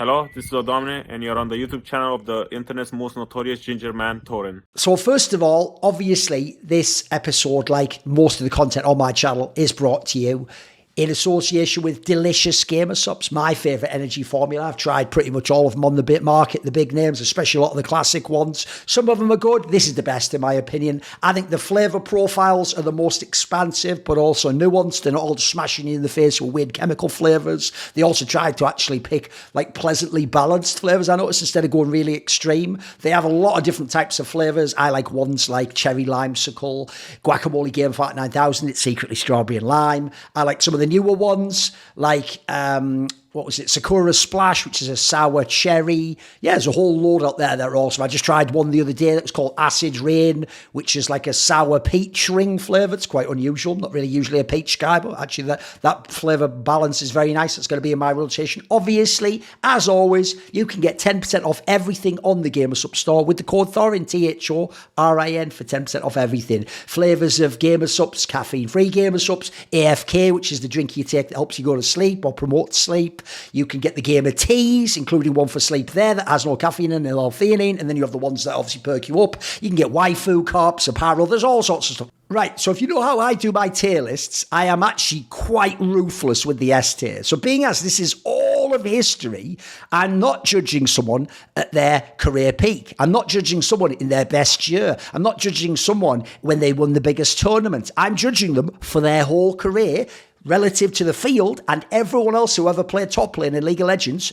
Hello, this is Odomne, and you're on the YouTube channel of the internet's most notorious ginger man, Thorin. So first of all, obviously, this episode, like most of the content on my channel, is brought to you in association with delicious gamer Supps, my favourite energy formula. I've tried pretty much all of them on the bit market, the big names, especially a lot of the classic ones. Some of them are good. This is the best in my opinion. I think the flavour profiles are the most expansive, but also nuanced. They're not all just smashing you in the face with weird chemical flavours. They also tried to actually pick like pleasantly balanced flavours, I noticed, instead of going really extreme. They have a lot of different types of flavours. I like ones like cherry limesicle, guacamole game Fight 9000, it's secretly strawberry and lime. I like some of the newer ones like what was it, Sakura Splash, which is a sour cherry. Yeah, there's a whole load out there that are awesome. I just tried one the other day that was called Acid Rain, which is like a sour peach ring flavour. It's quite unusual. I'm not really usually a peach guy, but actually that flavour balance is very nice. It's going to be in my rotation. Obviously, as always, you can get 10% off everything on the Gamer Supps store with the code Thorin, Thorin, for 10% off everything. Flavours of Gamer Supps, caffeine-free Gamer Supps, AFK, which is the drink you take that helps you go to sleep or promotes sleep. You can get the Gamer Teas, including one for sleep there that has no caffeine and no theanine, and then you have the ones that obviously perk you up. You can get waifu cups, apparel, there's all sorts of stuff. Right, so if you know how I do my tier lists, I am actually quite ruthless with the S tier. So being as this is all of history, I'm not judging someone at their career peak. I'm not judging someone in their best year. I'm not judging someone when they won the biggest tournament. I'm judging them for their whole career relative to the field and everyone else who ever played top lane in League of Legends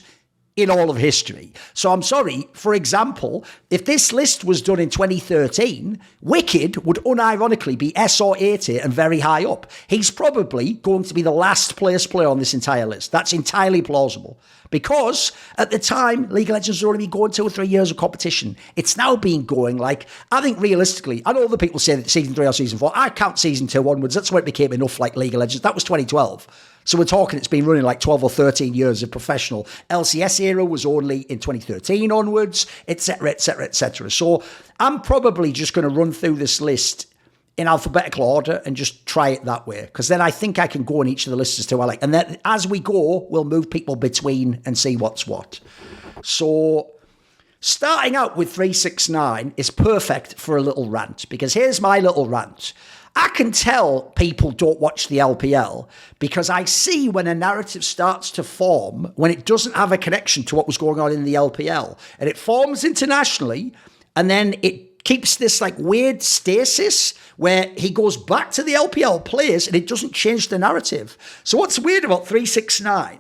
in all of history. So I'm sorry, for example, if this list was done in 2013, Wicked would unironically be S or A tier and very high up. He's probably going to be the last place player on this entire list. That's entirely plausible. Because at the time, League of Legends had only been going 2 or 3 years of competition. It's now been going like, I think realistically, I know other people say that season 3 or season 4, I count season 2 onwards, that's when it became enough like League of Legends. That was 2012. So we're talking, it's been running like 12 or 13 years of professional. LCS era was only in 2013 onwards, etc., etc., etc. So I'm probably just going to run through this list in alphabetical order and just try it that way. Because then I think I can go on each of the lists as to what I like. And then as we go, we'll move people between and see what's what. So starting out with 369 is perfect for a little rant. Because here's my little rant. I can tell people don't watch the LPL because I see when a narrative starts to form, when it doesn't have a connection to what was going on in the LPL. And it forms internationally, and then it keeps this like weird stasis where he goes back to the LPL players and it doesn't change the narrative. So what's weird about 369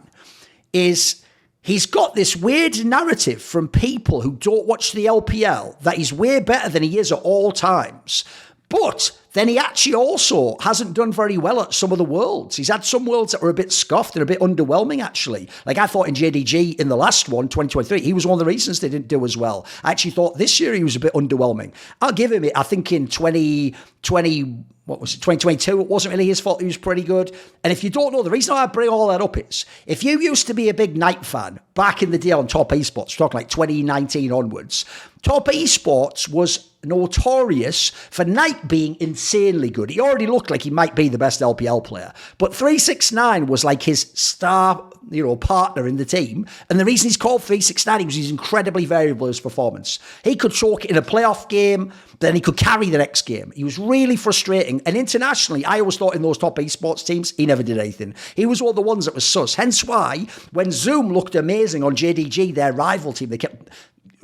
is he's got this weird narrative from people who don't watch the LPL that he's way better than he is at all times. But then he actually also hasn't done very well at some of the worlds. He's had some worlds that were a bit scuffed and a bit underwhelming, actually. Like I thought in JDG in the last one, 2023, he was one of the reasons they didn't do as well. I actually thought this year he was a bit underwhelming. I'll give him it. I think in 2022, it wasn't really his fault. He was pretty good. And if you don't know, the reason I bring all that up is, if you used to be a big Knight fan back in the day on Top Esports, talking like 2019 onwards, Top Esports was notorious for Knight being insanely good. He already looked like he might be the best LPL player. But 369 was like his star, partner in the team. And the reason he's called 369 was he's incredibly variable in his performance. He could choke in a playoff game, then he could carry the next game. He was really frustrating. And internationally, I always thought in those top esports teams, he never did anything. He was one of the ones that was sus. Hence why, when Zoom looked amazing on JDG, their rival team, they kept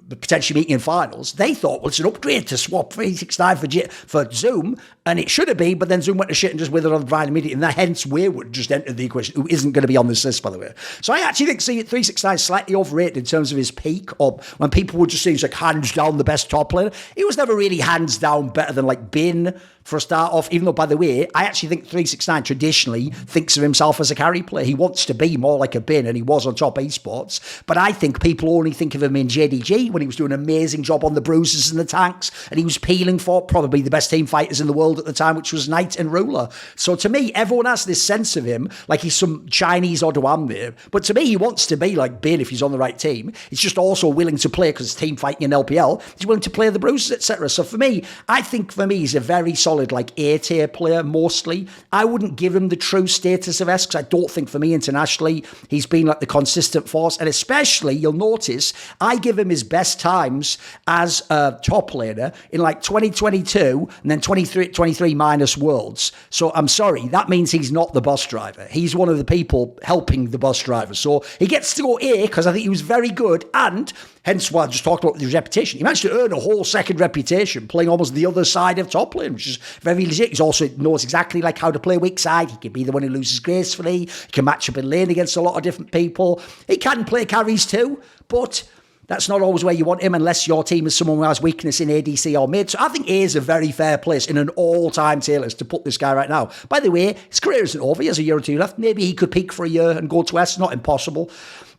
potentially meeting in finals, they thought, well, it's an upgrade to swap 369 for Zoom, and it should have been, but then Zoom went to shit and just withered on the vine immediately, and that hence Wayward just entered the equation, who isn't going to be on this list, by the way. So I actually think 369 is slightly overrated in terms of his peak, or when people would just say he's like hands down the best top player. He was never really hands down better than like Bin for a start off, even though, by the way, I actually think 369 traditionally thinks of himself as a carry player. He wants to be more like a Bin, and he was on Top Esports. But I think people only think of him in JDG when he was doing an amazing job on the bruises and the tanks, and he was peeling for probably the best team fighters in the world at the time, which was Knight and Ruler. So to me, everyone has this sense of him like he's some Chinese Odoam there. But to me, he wants to be like Bin if he's on the right team. He's just also willing to play, because it's team fighting in LPL, he's willing to play the bruises, etc. So for me, I think he's a very solid solid, like, A-tier player, mostly. I wouldn't give him the true status of S, because I don't think, for me, internationally, he's been, like, the consistent force. And especially, you'll notice, I give him his best times as a top laner in, like, 2022, and then 23 minus Worlds. So, I'm sorry, that means he's not the bus driver. He's one of the people helping the bus driver. So, he gets to go A, because I think he was very good, and hence why I just talked about his reputation. He managed to earn a whole second reputation playing almost the other side of top lane, which is very legit. He also knows exactly like how to play weak side. He can be the one who loses gracefully. He can match up in lane against a lot of different people. He can play carries too, but that's not always where you want him unless your team is someone who has weakness in ADC or mid. So I think A is a very fair place in an all-time tier list to put this guy right now. By the way, his career isn't over. He has a year or two left. Maybe he could peak for a year and go to S. Not impossible.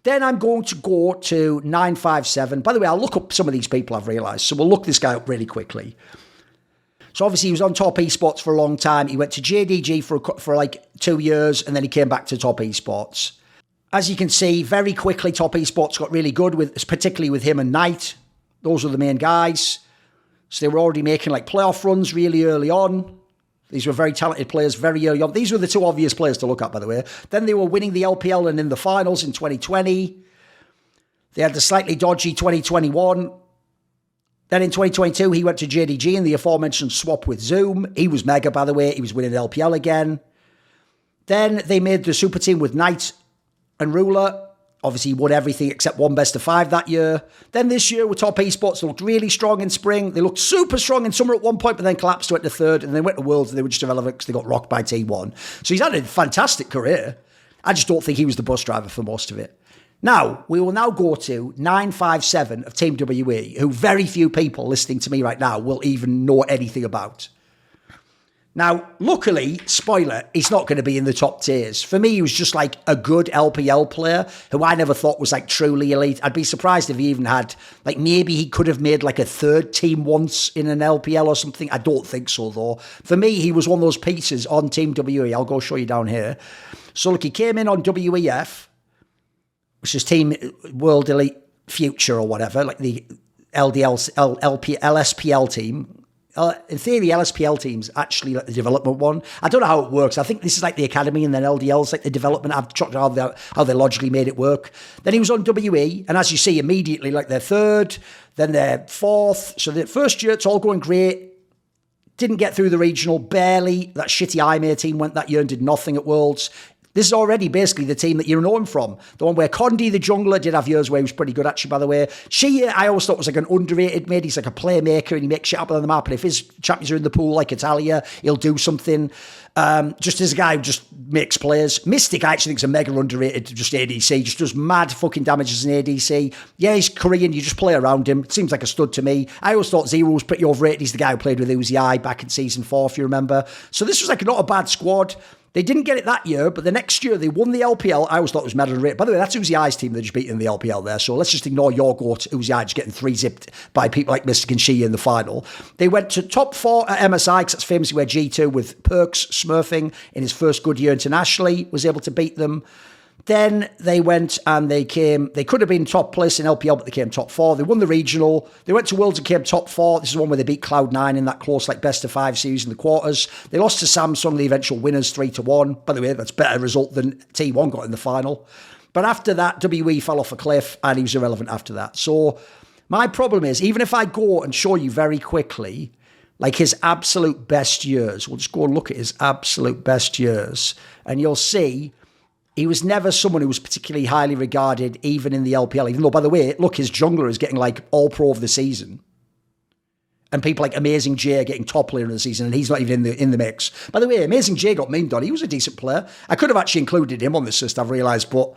Then I'm going to go to 957. By the way, I'll look up some of these people I've realised. So we'll look this guy up really quickly. So obviously he was on top esports for a long time. He went to JDG for like 2 years, and then he came back to top esports. As you can see, very quickly top esports got really good, particularly with him and Knight. Those were the main guys. So they were already making like playoff runs really early on. These were very talented players very early on. These were the two obvious players to look at, by the way. Then they were winning the LPL and in the finals in 2020. They had the slightly dodgy 2021. Then in 2022, he went to JDG in the aforementioned swap with Zoom. He was mega, by the way. He was winning LPL again. Then they made the super team with Knight and Ruler. Obviously, he won everything except one best of 5 that year. Then this year with top esports, they looked really strong in spring. They looked super strong in summer at one point, but then collapsed to went to third, and then went to Worlds, and they were just irrelevant because they got rocked by T1. So he's had a fantastic career. I just don't think he was the bus driver for most of it. Now, we will now go to 957 of Team WE, who very few people listening to me right now will even know anything about. Now, luckily, spoiler, he's not going to be in the top tiers. For me, he was just like a good LPL player who I never thought was like truly elite. I'd be surprised if he even had, like maybe he could have made like a third team once in an LPL or something. I don't think so though. For me, he was one of those pieces on Team WE. I'll go show you down here. So look, he came in on WEF, which is Team World Elite Future or whatever, like the LSPL team. In theory, LSPL team's actually like the development one. I don't know how it works. I think this is like the academy, and then LDL's like the development. I've checked how they logically made it work. Then he was on WE, and as you see, immediately like they're third, then they're fourth. So the first year, it's all going great. Didn't get through the regional, barely. That shitty IMA team went that year and did nothing at Worlds. This is already basically the team that you know him from. The one where Condi, the jungler, did have years where he was pretty good, actually, by the way. Shea, I always thought was like an underrated mid. He's like a playmaker and he makes shit up on the map. And if his champions are in the pool like Italia, he'll do something. Just as a guy who just makes players. Mystic, I actually think, is a mega underrated, just ADC. Just does mad fucking damage as an ADC. Yeah, he's Korean. You just play around him. Seems like a stud to me. I always thought Zero was pretty overrated. He's the guy who played with Uzi I back in season 4, if you remember. So this was like not a bad squad. They didn't get it that year, but the next year they won the LPL. I always thought it was mega underrated. By the way, that's Uzi I's team that just beat in the LPL there. So let's just ignore your goat Uzi I just getting 3-zipped by people like Mystic and Shea in the final. They went to top 4 at MSI, because that's famously where G2 with Perks smurfing in his first good year internationally was able to beat them. Then they went and they could have been top place in LPL, but they came top 4. They won the regional. They went to Worlds and came top 4. This is the one where they beat Cloud9 in that close, like best of 5 series in the quarters. They lost to Samsung, the eventual winners, 3-1. By the way, that's a better result than T1 got in the final. But after that, WE fell off a cliff and he was irrelevant after that. So my problem is, even if I go and show you very quickly, like his absolute best years, we'll just go and look at his absolute best years, and you'll see he was never someone who was particularly highly regarded, even in the LPL. Even though, by the way, look, his jungler is getting like all pro of the season. And people like Amazing J are getting top player of the season, and he's not even in the mix. By the way, Amazing J got memed on. He was a decent player. I could have actually included him on this list, I've realised, but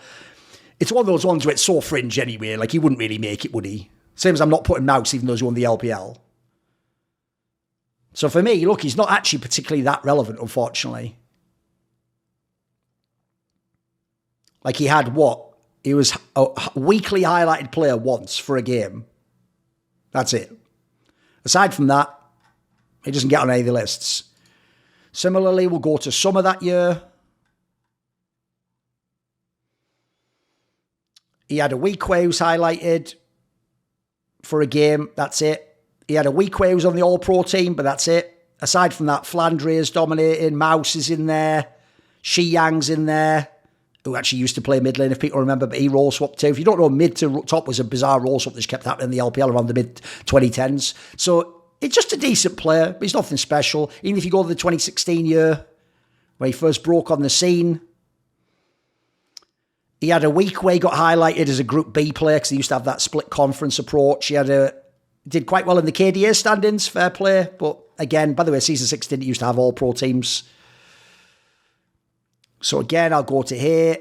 it's one of those ones where it's so fringe anyway. Like, he wouldn't really make it, would he? Same as I'm not putting Mouse, even though he won the LPL. So for me, look, he's not actually particularly that relevant, unfortunately. Like, he had what? He was a weekly highlighted player once for a game. That's it. Aside from that, he doesn't get on any of the lists. Similarly, we'll go to summer that year. He had a week where he was highlighted for a game. That's it. He had a week where he was on the All-Pro team, but that's it. aside from that, Flandre is dominating, Mouse is in there, Shi Yang's in there, who actually used to play mid lane, if people remember, but he role swapped too. If you don't know, mid to top was a bizarre role swap that's kept happening in the LPL around the mid-2010s. So it's just a decent player, but he's nothing special. Even if you go to the 2016 year, where he first broke on the scene, he had a week where he got highlighted as a Group B player because they used to have that split conference approach. He did quite well in the KDA standings, fair play. But again, by the way, Season 6 didn't used to have all pro teams. So again, I'll go to here.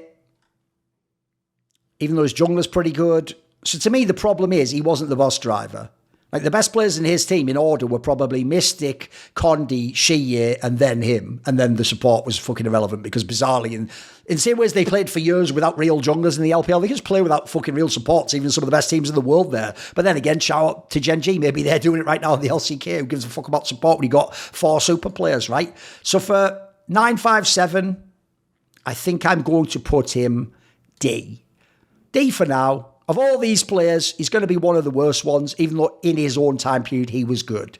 Even though his jungler's pretty good. So to me, the problem is he wasn't the boss driver. Like the best players in his team in order were probably Mystic, Condi, Shiye, and then him. And then the support was fucking irrelevant because bizarrely, in the same ways they played for years without real junglers in the LPL, they just play without fucking real supports, even some of the best teams in the world there. But then again, shout out to Gen G. Maybe they're doing it right now in the LCK. Who gives a fuck about support when you got 4 super players, right? So for 957, I think I'm going to put him D. D for now. Of all these players, he's going to be one of the worst ones, even though in his own time period, he was good.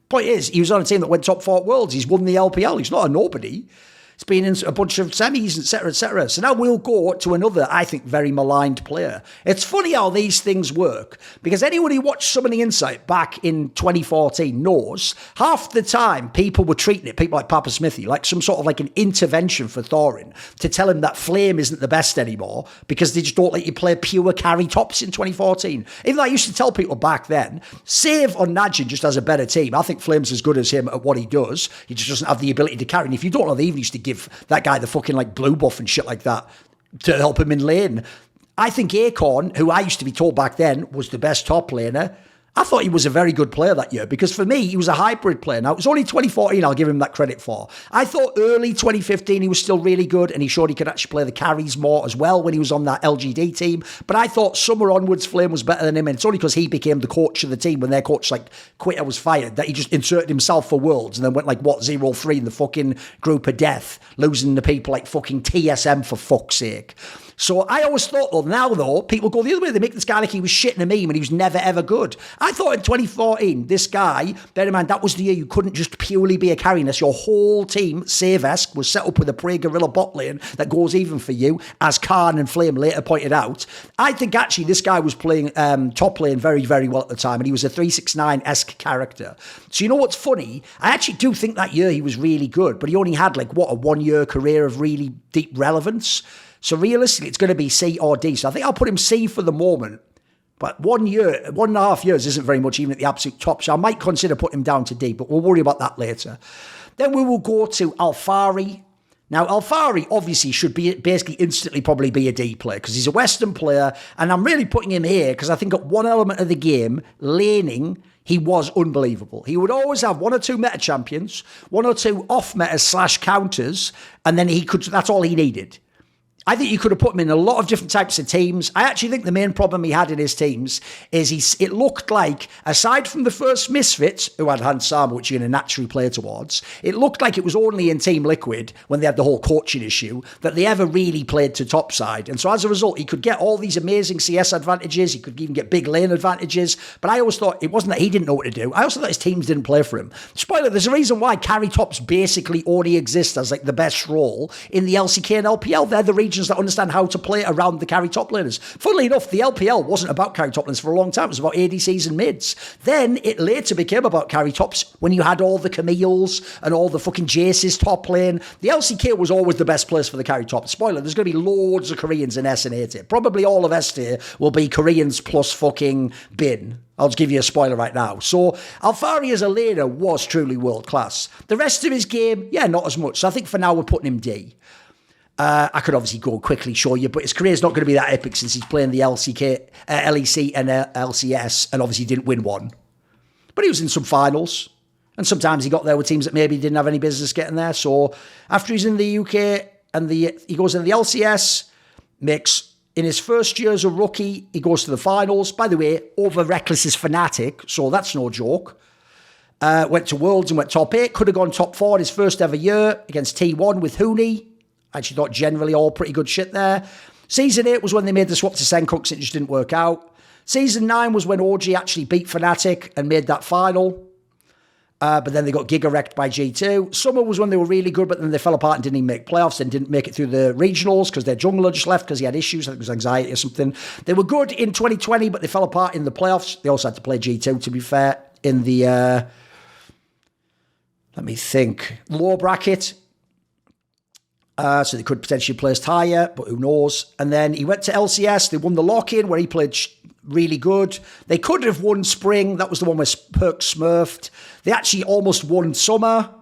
Point is, he was on a team that went top 4 worlds. He's won the LPL. He's not a nobody. He's been in a bunch of semis, etc., etc. So now we'll go to another, I think, very maligned player. It's funny how these things work, because anyone who watched Summoning Insight back in 2014 knows half the time people were treating it, people like Papa Smithy, like some sort of like an intervention for Thorin to tell him that Flame isn't the best anymore because they just don't let you play pure carry tops in 2014. Even though I used to tell people back then, save on Najin just has a better team. I think Flame's as good as him at what he does. He just doesn't have the ability to carry. And if you don't know, they even used to give that guy the fucking like blue buff and shit like that to help him in lane. I think Acorn, who I used to be told back then was the best top laner, I thought he was a very good player that year because for me, he was a hybrid player. Now, it was only 2014 I'll give him that credit for. I thought early 2015 he was still really good and he showed he could actually play the carries more as well when he was on that LGD team. But I thought summer onwards, Flame was better than him, and it's only because he became the coach of the team when their coach like quit or was fired that he just inserted himself for Worlds and then went like, 0-3 in the fucking group of death, losing to people like fucking TSM for fuck's sake. So I always thought, though, now though, people go the other way. They make this guy like he was shit in a meme and he was never ever good. I thought in 2014, this guy, bear in mind, that was the year you couldn't just purely be a carry unless your whole team, save-esque, was set up with a Prey Gorilla bot lane that goes even for you, as Khan and Flame later pointed out. I think actually this guy was playing top lane very, very well at the time and he was a 369-esque character. So you know what's funny? I actually do think that year he was really good, but he only had like, a 1-year career of really deep relevance. So realistically, it's going to be C or D. So I think I'll put him C for the moment. But 1.5 years isn't very much even at the absolute top. So I might consider putting him down to D, but we'll worry about that later. Then we will go to Alphari. Now, Alphari obviously should be basically instantly probably be a D player because he's a Western player. And I'm really putting him here because I think at one element of the game, laning, he was unbelievable. He would always have 1 or 2 meta champions, 1 or 2 off metas / counters, and then that's all he needed. I think you could have put him in a lot of different types of teams. I actually think the main problem he had in his teams is it looked like, aside from the first Misfits, who had Hans Sama, which you're going to naturally play towards, it looked like it was only in Team Liquid, when they had the whole coaching issue, that they ever really played to top side. And so as a result, he could get all these amazing CS advantages, he could even get big lane advantages, but I always thought it wasn't that he didn't know what to do. I also thought his teams didn't play for him. Spoiler, there's a reason why carry tops basically only exist as like the best role in the LCK and LPL. They're the regions that understand how to play around the carry top laners. Funnily enough, the LPL wasn't about carry top laners for a long time. It was about ADCs and mids. Then it later became about carry tops when you had all the Camille's and all the fucking Jace's top lane. The LCK was always the best place for the carry top. Spoiler, there's going to be loads of Koreans in S and A tier. Probably all of S tier will be Koreans plus fucking bin. I'll just give you a spoiler right now. So Alphari as a laner was truly world class. The rest of his game, not as much. So I think for now we're putting him D. I could obviously go quickly show you, but his career's not going to be that epic since he's playing the LCK, LEC and LCS and obviously didn't win one. But he was in some finals, and sometimes he got there with teams that maybe didn't have any business getting there. So after he's in the UK and he goes in the LCS, in his first year as a rookie, he goes to the finals. By the way, over Reckless's Fnatic, so that's no joke. Went to Worlds and went top 8. Could have gone top 4 in his first ever year against T1 with Huni. I actually thought generally all pretty good shit there. Season 8 was when they made the swap to Senkux. It just didn't work out. Season 9 was when OG actually beat Fnatic and made that final. But then they got giga-wrecked by G2. Summer was when they were really good, but then they fell apart and didn't even make playoffs and didn't make it through the regionals because their jungler just left because he had issues. I think it was anxiety or something. They were good in 2020, but they fell apart in the playoffs. They also had to play G2, to be fair, in the, let me think, lower bracket. So they could potentially place higher, but who knows? And then he went to LCS. They won the lock-in where he played really good. They could have won Spring. That was the one where Perk smurfed. They actually almost won Summer,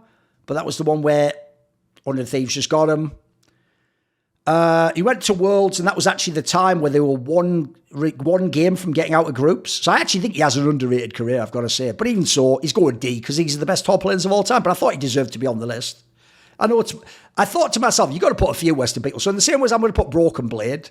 but that was the one where Under the Thieves just got him. He went to Worlds, and that was actually the time where they were one game from getting out of groups. So I actually think he has an underrated career, I've got to say. But even so, he's going D because he's the best top laners of all time. But I thought he deserved to be on the list. I thought to myself, you got to put a few Western people. So in the same way as I'm going to put Broken Blade,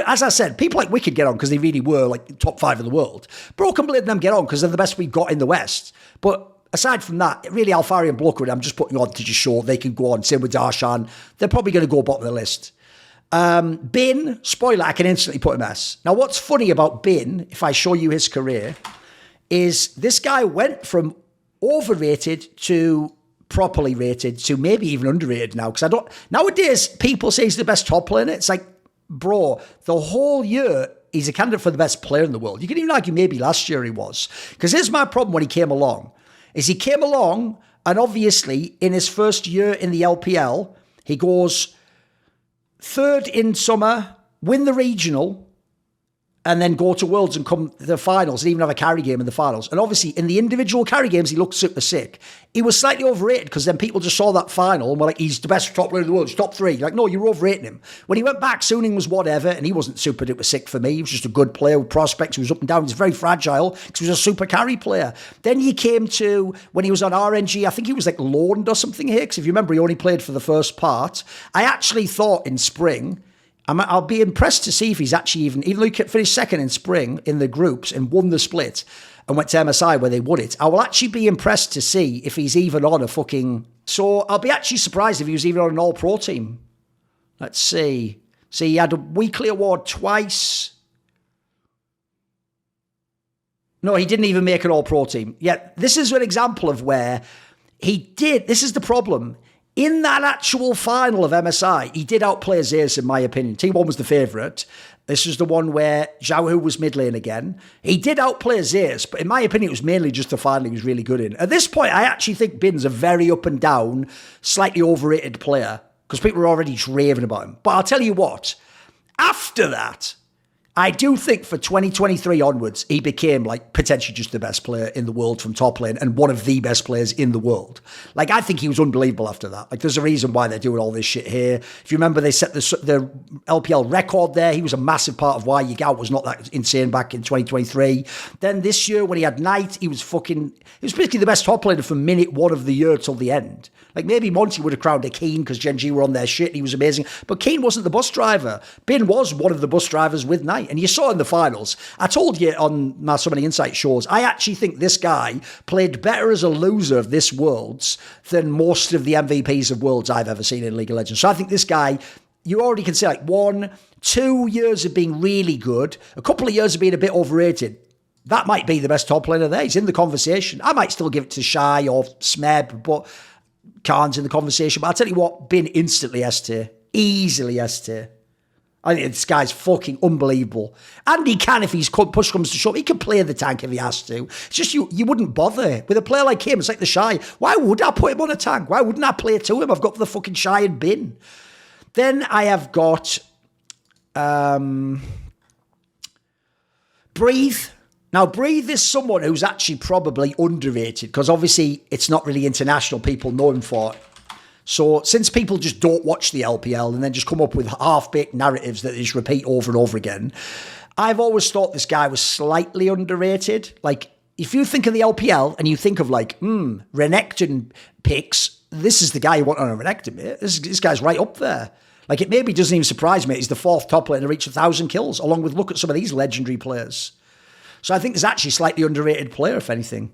as I said, people like Wicked get on because they really were like top 5 in the world. Broken Blade and them get on because they're the best we've got in the West. But aside from that, really Alphari and Blockwood, I'm just putting on to just show they can go on. Same with Darshan. They're probably going to go bottom of the list. Bin, spoiler, I can instantly put him S. Now, what's funny about Bin, if I show you his career, is this guy went from overrated to properly rated to maybe even underrated now. Because nowadays, people say he's the best top laner. It's like, bro, the whole year, he's a candidate for the best player in the world. You can even argue maybe last year he was. Because here's my problem when he came along, is he came along, and obviously, in his first year in the LPL, he goes 3rd in summer, win the regional, and then go to Worlds and come to the finals and even have a carry game in the finals. And obviously, in the individual carry games, he looked super sick. He was slightly overrated because then people just saw that final and were like, he's the best top player in the world. He's top 3. Like, no, you're overrating him. When he went back, Suning was whatever, and he wasn't super duper sick for me. He was just a good player with prospects. He was up and down. He was very fragile because he was a super carry player. Then he came to, when he was on RNG, I think he was like loaned or something here, because if you remember, he only played for the first part. I actually thought in spring, I'll be impressed to see if he's actually even though he finished 2nd in spring in the groups and won the split and went to MSI where they won it, I will actually be impressed to see if he's even on a fucking... So I'll be actually surprised if he was even on an all-pro team. Let's see. See, he had a weekly award twice. No, he didn't even make an all-pro team. Yeah, this is an example of where he did... This is the problem. In that actual final of MSI, he did outplay Zeus, in my opinion. Team 1 was the favourite. This was the one where Zhao Hu was mid lane again. He did outplay Zeus, but in my opinion, it was mainly just the final he was really good in. At this point, I actually think Bin's a very up and down, slightly overrated player, because people were already just raving about him. But I'll tell you what, after that, I do think for 2023 onwards, he became like potentially just the best player in the world from top lane and one of the best players in the world. Like, I think he was unbelievable after that. Like, there's a reason why they're doing all this shit here. If you remember, they set the LPL record there. He was a massive part of why Yigao was not that insane back in 2023. Then this year when he had Knight, he was basically the best top laner from minute 1 of the year till the end. Like, maybe Monty would have crowned a Kiin because Gen G were on their shit. He was amazing. But Kiin wasn't the bus driver. Bin was one of the bus drivers with Knight. And you saw in the finals, I told you on my So Many Insight shows, I actually think this guy played better as a loser of this Worlds than most of the MVPs of Worlds I've ever seen in League of Legends. So I think this guy, you already can say like 1, 2 years of being really good, a couple of years of being a bit overrated. That might be the best top laner there. He's in the conversation. I might still give it to Shy or Smeb, but Khan's in the conversation. But I'll tell you what, Bin instantly S tier. Easily S tier. I think this guy's fucking unbelievable. And he can, if he's push comes to shove, he can play the tank if he has to. It's just you wouldn't bother. With a player like him, it's like the Shy. Why would I put him on a tank? Why wouldn't I play to him? I've got the fucking Shy and Bin. Then I have got Breathe. Now, Breathe is someone who's actually probably underrated because obviously it's not really international people know him for. So since people just don't watch the LPL and then just come up with half-baked narratives that they just repeat over and over again, I've always thought this guy was slightly underrated. Like, if you think of the LPL and you think of like, Renekton picks, this is the guy you want on a Renekton, mate. This guy's right up there. Like, it maybe doesn't even surprise me. He's the 4th top laner to reach 1,000 kills, along with look at some of these legendary players. So I think there's actually a slightly underrated player, if anything.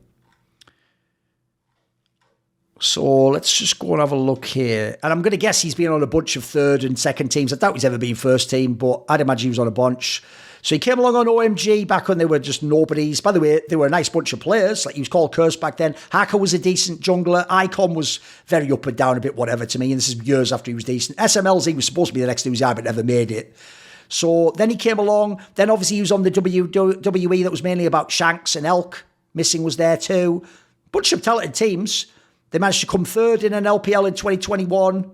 So let's just go and have a look here. And I'm going to guess he's been on a bunch of 3rd and 2nd teams. I doubt he's ever been 1st team, but I'd imagine he was on a bunch. So he came along on OMG back when they were just nobodies. By the way, they were a nice bunch of players. Like, he was called Curse back then. Haka was a decent jungler. Icon was very up and down a bit, whatever to me. And this is years after he was decent. SMLZ was supposed to be the next Uzi, but never made it. So then he came along. Then obviously he was on the WWE that was mainly about Shanks and Elk. Missing was there too. Bunch of talented teams. They managed to come third in an LPL in 2021. He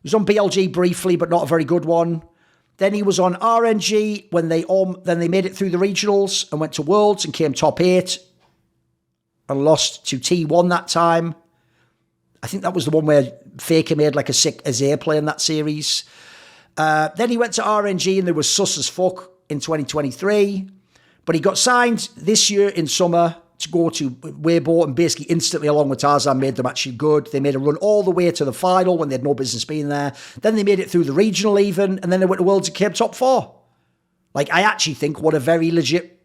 was on BLG briefly, but not a very good one. Then he was on RNG when then they made it through the regionals and went to Worlds and came top 8 and lost to T1 that time. I think that was the one where Faker made like a sick Azir play in that series. Then he went to RNG and they were sus as fuck in 2023. But he got signed this year in summer to go to Weibo, and basically instantly, along with Tarzan, made them actually good. They made a run all the way to the final when they had no business being there. Then they made it through the regional even, and then they went to Worlds and came top 4. Like, I actually think what a very legit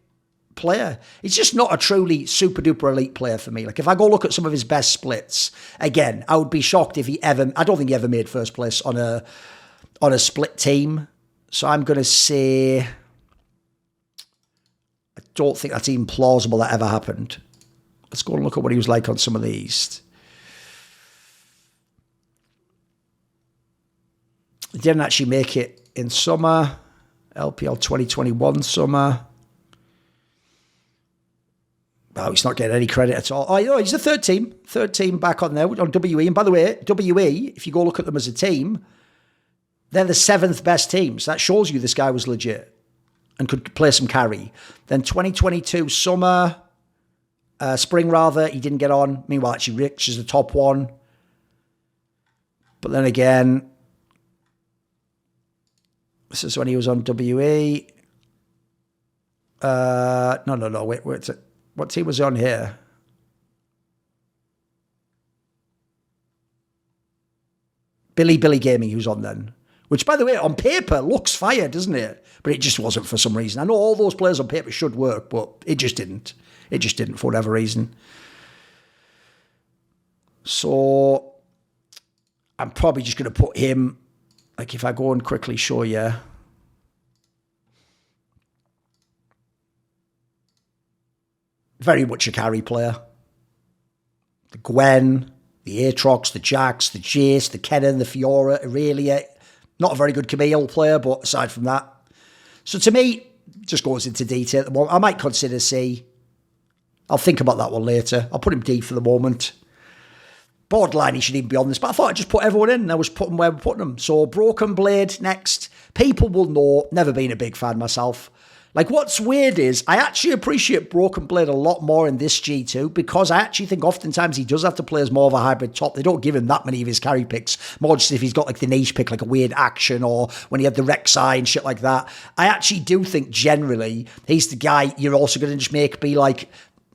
player. He's just not a truly super duper elite player for me. Like, if I go look at some of his best splits, again, I would be shocked if I don't think he ever made first place on a split team. So I'm going to say, I don't think that's even plausible that ever happened. Let's go and look at what he was like on some of these. He didn't actually make it in summer. LPL 2021 summer. Oh, he's not getting any credit at all. Oh, you know, he's the third team. Third team back on there on WE. And by the way, WE, if you go look at them as a team, they're the 7th best team. So that shows you this guy was legit and could play some carry. Then 2022 summer, spring rather, he didn't get on. Meanwhile, actually, Rich is the top one. But then again, this is when he was on WE. No. Wait, what team was he on here? Billy Gaming, he was on then. Which, by the way, on paper looks fire, doesn't it? But it just wasn't for some reason. I know all those players on paper should work, but it just didn't. It just didn't for whatever reason. So I'm probably just going to put him, like if I go and quickly show you. Very much a carry player. The Gwen, the Aatrox, the Jax, the Jace, the Kennen, the Fiora, Aurelia. Not a very good Camille player, but aside from that. So to me, just goes into detail at the moment. I might consider C. I'll think about that one later. I'll put him D for the moment. Borderline, he should even be on this, but I thought I'd just put everyone in and I was putting where we're putting them. So Broken Blade next. People will know, never been a big fan myself. Like, what's weird is I actually appreciate Broken Blade a lot more in this G2 because I actually think oftentimes he does have to play as more of a hybrid top. They don't give him that many of his carry picks, more just if he's got like the niche pick, like a weird action or when he had the Rek'Sai and shit like that. I actually do think generally he's the guy you're also going to just make be like,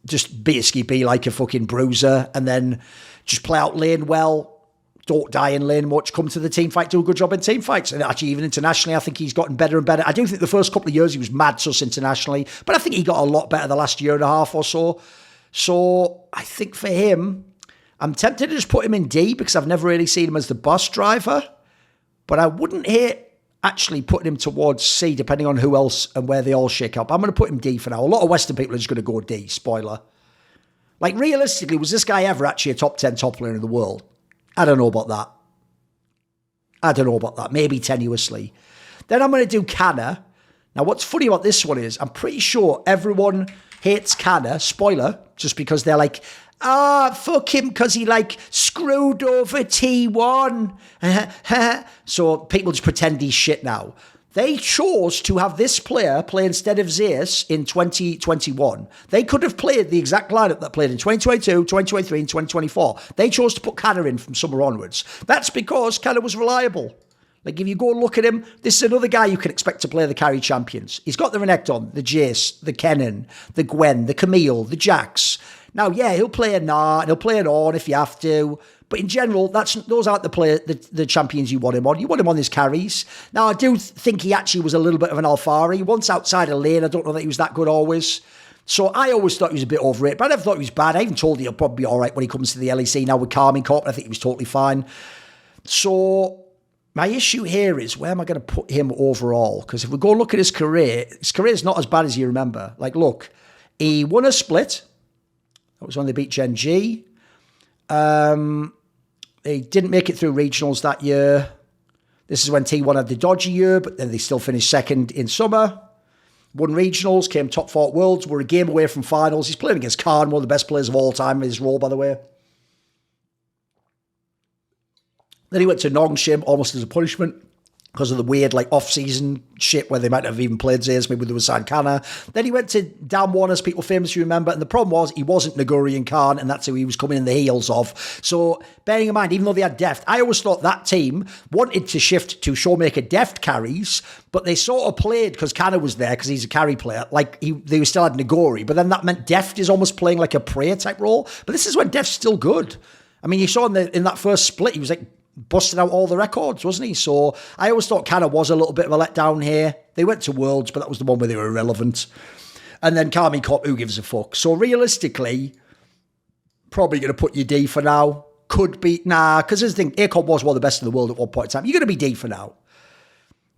just basically be like a fucking bruiser and then just play out lane well. Don't die in lane much, come to the team fight, do a good job in team fights. And actually, even internationally, I think he's gotten better and better. I do think the first couple of years he was mad sus internationally, but I think he got a lot better the last year and a half or so. So I think for him, I'm tempted to just put him in D because I've never really seen him as the bus driver, but I wouldn't hate actually putting him towards C depending on who else and where they all shake up. I'm going to put him D for now. A lot of Western people are just going to go D, spoiler. Like, realistically, was this guy ever actually a top 10 top player in the world? I don't know about that. Maybe tenuously. Then I'm going to do Canna. Now, what's funny about this one is I'm pretty sure everyone hates Canna, spoiler, just because they're like, fuck him because he like screwed over T1. So people just pretend he's shit now. They chose to have this player play instead of Zeus in 2021. They could have played the exact lineup that played in 2022, 2023, and 2024. They chose to put Canna in from summer onwards. That's because Canna was reliable. Like, if you go and look at him, this is another guy you can expect to play the carry champions. He's got the Renekton, the Jace, the Kennen, the Gwen, the Camille, the Jax. Now, yeah, he'll play a Nart, he'll play an Ornn if you have to. But in general, those aren't the champions you want him on. You want him on his carries. Now, I do think he actually was a little bit of an Alphari. Once outside a lane, I don't know that he was that good always. So I always thought he was a bit overrated, but I never thought he was bad. I even told you he'll probably be all right when he comes to the LEC now with Carmine Corp. I think he was totally fine. So My issue here is, where am I going to put him overall? Because if we go look at his career is not as bad as you remember. Like, look, he won a split. That was when they beat Gen G. They didn't make it through regionals that year. This is when T1 had the dodgy year, but then they still finished second in summer. Won regionals, came top 4 at Worlds, were a game away from finals. He's playing against Kiin, one of the best players of all time in his role, by the way. Then he went to Nongshim almost as a punishment because of the weird off-season shit where they might have even played Zays, maybe they were signed Canna. Then he went to Dan1, as people famously remember, and the problem was he wasn't Naguri Khan, and that's who he was coming in the heels of. So bearing in mind, even though they had deft, I always thought that team wanted to shift to Showmaker deft carries, but they sort of played, because Canna was there, because he's a carry player, they still had Nagori, but then that meant deft is almost playing like a prayer type role. But this is when deft's still good. I mean, you saw in that first split, he was busted out all the records, wasn't he? So I always thought Canna was a little bit of a letdown here. They went to Worlds, but that was the one where they were irrelevant. And then Kami Cop, who gives a fuck? So realistically, probably going to put you D for now. Could be, because this thing, ACOP was one of the best in the world at one point in time. You're going to be D for now.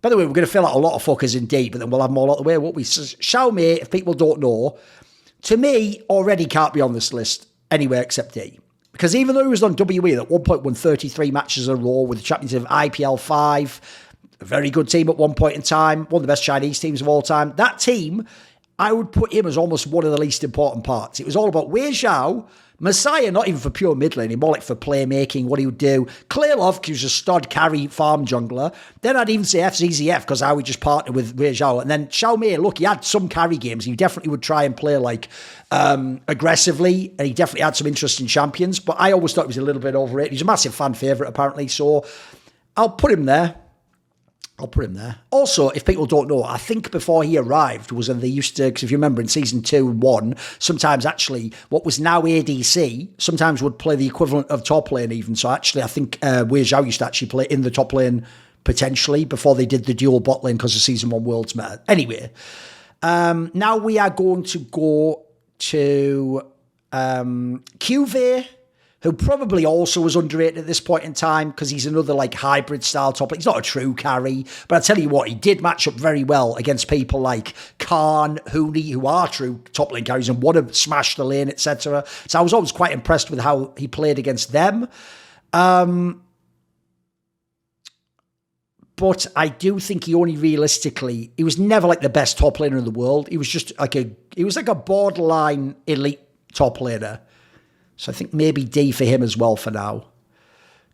By the way, we're going to fill out a lot of fuckers in D, but then we'll have them all out the way, won't we? So Xiaomei, if people don't know, to me, already can't be on this list anywhere except D. Because even though he was on WE, at one point won 33 matches in a row with the champions of IPL 5, a very good team at one point in time, one of the best Chinese teams of all time. That team, I would put him as almost one of the least important parts. It was all about Weixiao, Messiah, not even for pure mid laning, more like for playmaking, what he would do. Clearlove, who's a stud carry farm jungler. Then I'd even say FZZF, because I would just partner with Weixiao. And then Xiaomei, look, he had some carry games. He definitely would try and play aggressively, and he definitely had some interesting champions, but I always thought he was a little bit overrated. He's a massive fan favourite, apparently, so I'll put him there. Also, if people don't know, I think before he arrived was when they used to, because if you remember in season 2 and 1, sometimes actually what was now ADC sometimes would play the equivalent of top lane even. So actually, I think Weixiao used to actually play in the top lane potentially before they did the dual bot lane because of season 1 Worlds Meta. Anyway, now we are going to go to QV, who probably also was underrated at this point in time because he's another hybrid style top lane. He's not a true carry, but I tell you what, he did match up very well against people like Khan, Huni, who are true top lane carries and want to smash the lane, etc. So I was always quite impressed with how he played against them. But I do think he only realistically, he was never the best top laner in the world. He was just he was a borderline elite top laner. So I think maybe D for him as well for now.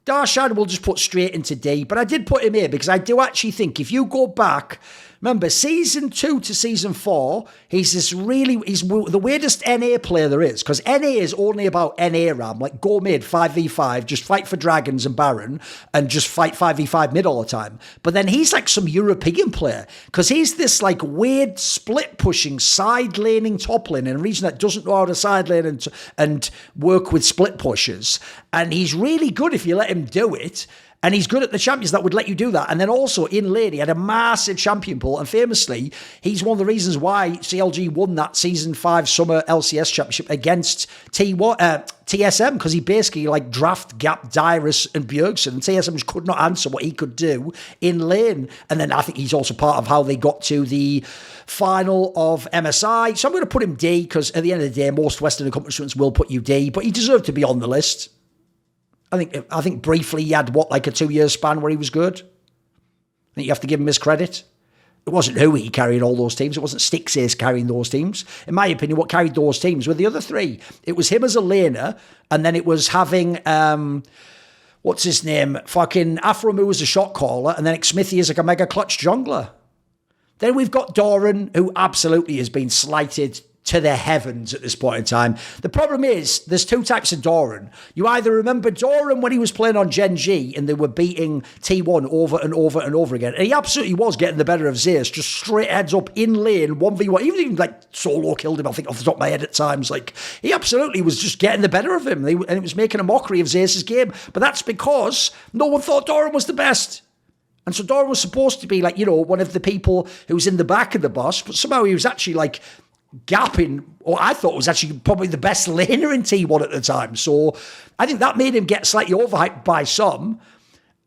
Darshan we'll just put straight into D, but I did put him here because I do actually think if you go back, remember season 2 to season 4, he's the weirdest NA player there is, because NA is only about NA ram, go mid 5v5, just fight for dragons and Baron, and just fight 5v5 mid all the time. But then he's some European player, because he's this weird split pushing, side laning top lane in a region that doesn't know how to side lane and work with split pushers. And he's really good if you let him do it. And he's good at the champions that would let you do that. And then also in lane, he had a massive champion pool. And famously, he's one of the reasons why CLG won that Season 5 Summer LCS Championship against TSM, because he basically draft gap Dyrus and Bjergsen. And TSM just could not answer what he could do in lane. And then I think he's also part of how they got to the final of MSI. So I'm going to put him D, because at the end of the day, most Western accomplishments will put you D. But he deserved to be on the list. I think briefly he had, a 2-year span where he was good. I think you have to give him his credit. It wasn't Huni carrying all those teams. It wasn't Stixace carrying those teams. In my opinion, what carried those teams were the other three. It was him as a laner, and then it was having, what's his name? Fucking Afromu as a shot caller, and then Smithy as a mega clutch jungler. Then we've got Doran, who absolutely has been slighted to the heavens at this point in time. The problem is, there's two types of Doran. You either remember Doran when he was playing on Gen G and they were beating T1 over and over and over again. And he absolutely was getting the better of Zeus, just straight heads up in lane, 1v1. Even solo killed him, I think, off the top of my head at times. He absolutely was just getting the better of him. And it was making a mockery of Zeus's game. But that's because no one thought Doran was the best. And so Doran was supposed to be one of the people who was in the back of the bus, but somehow he was actually gapping, or I thought was actually probably the best laner in T1 at the time. So I think that made him get slightly overhyped by some.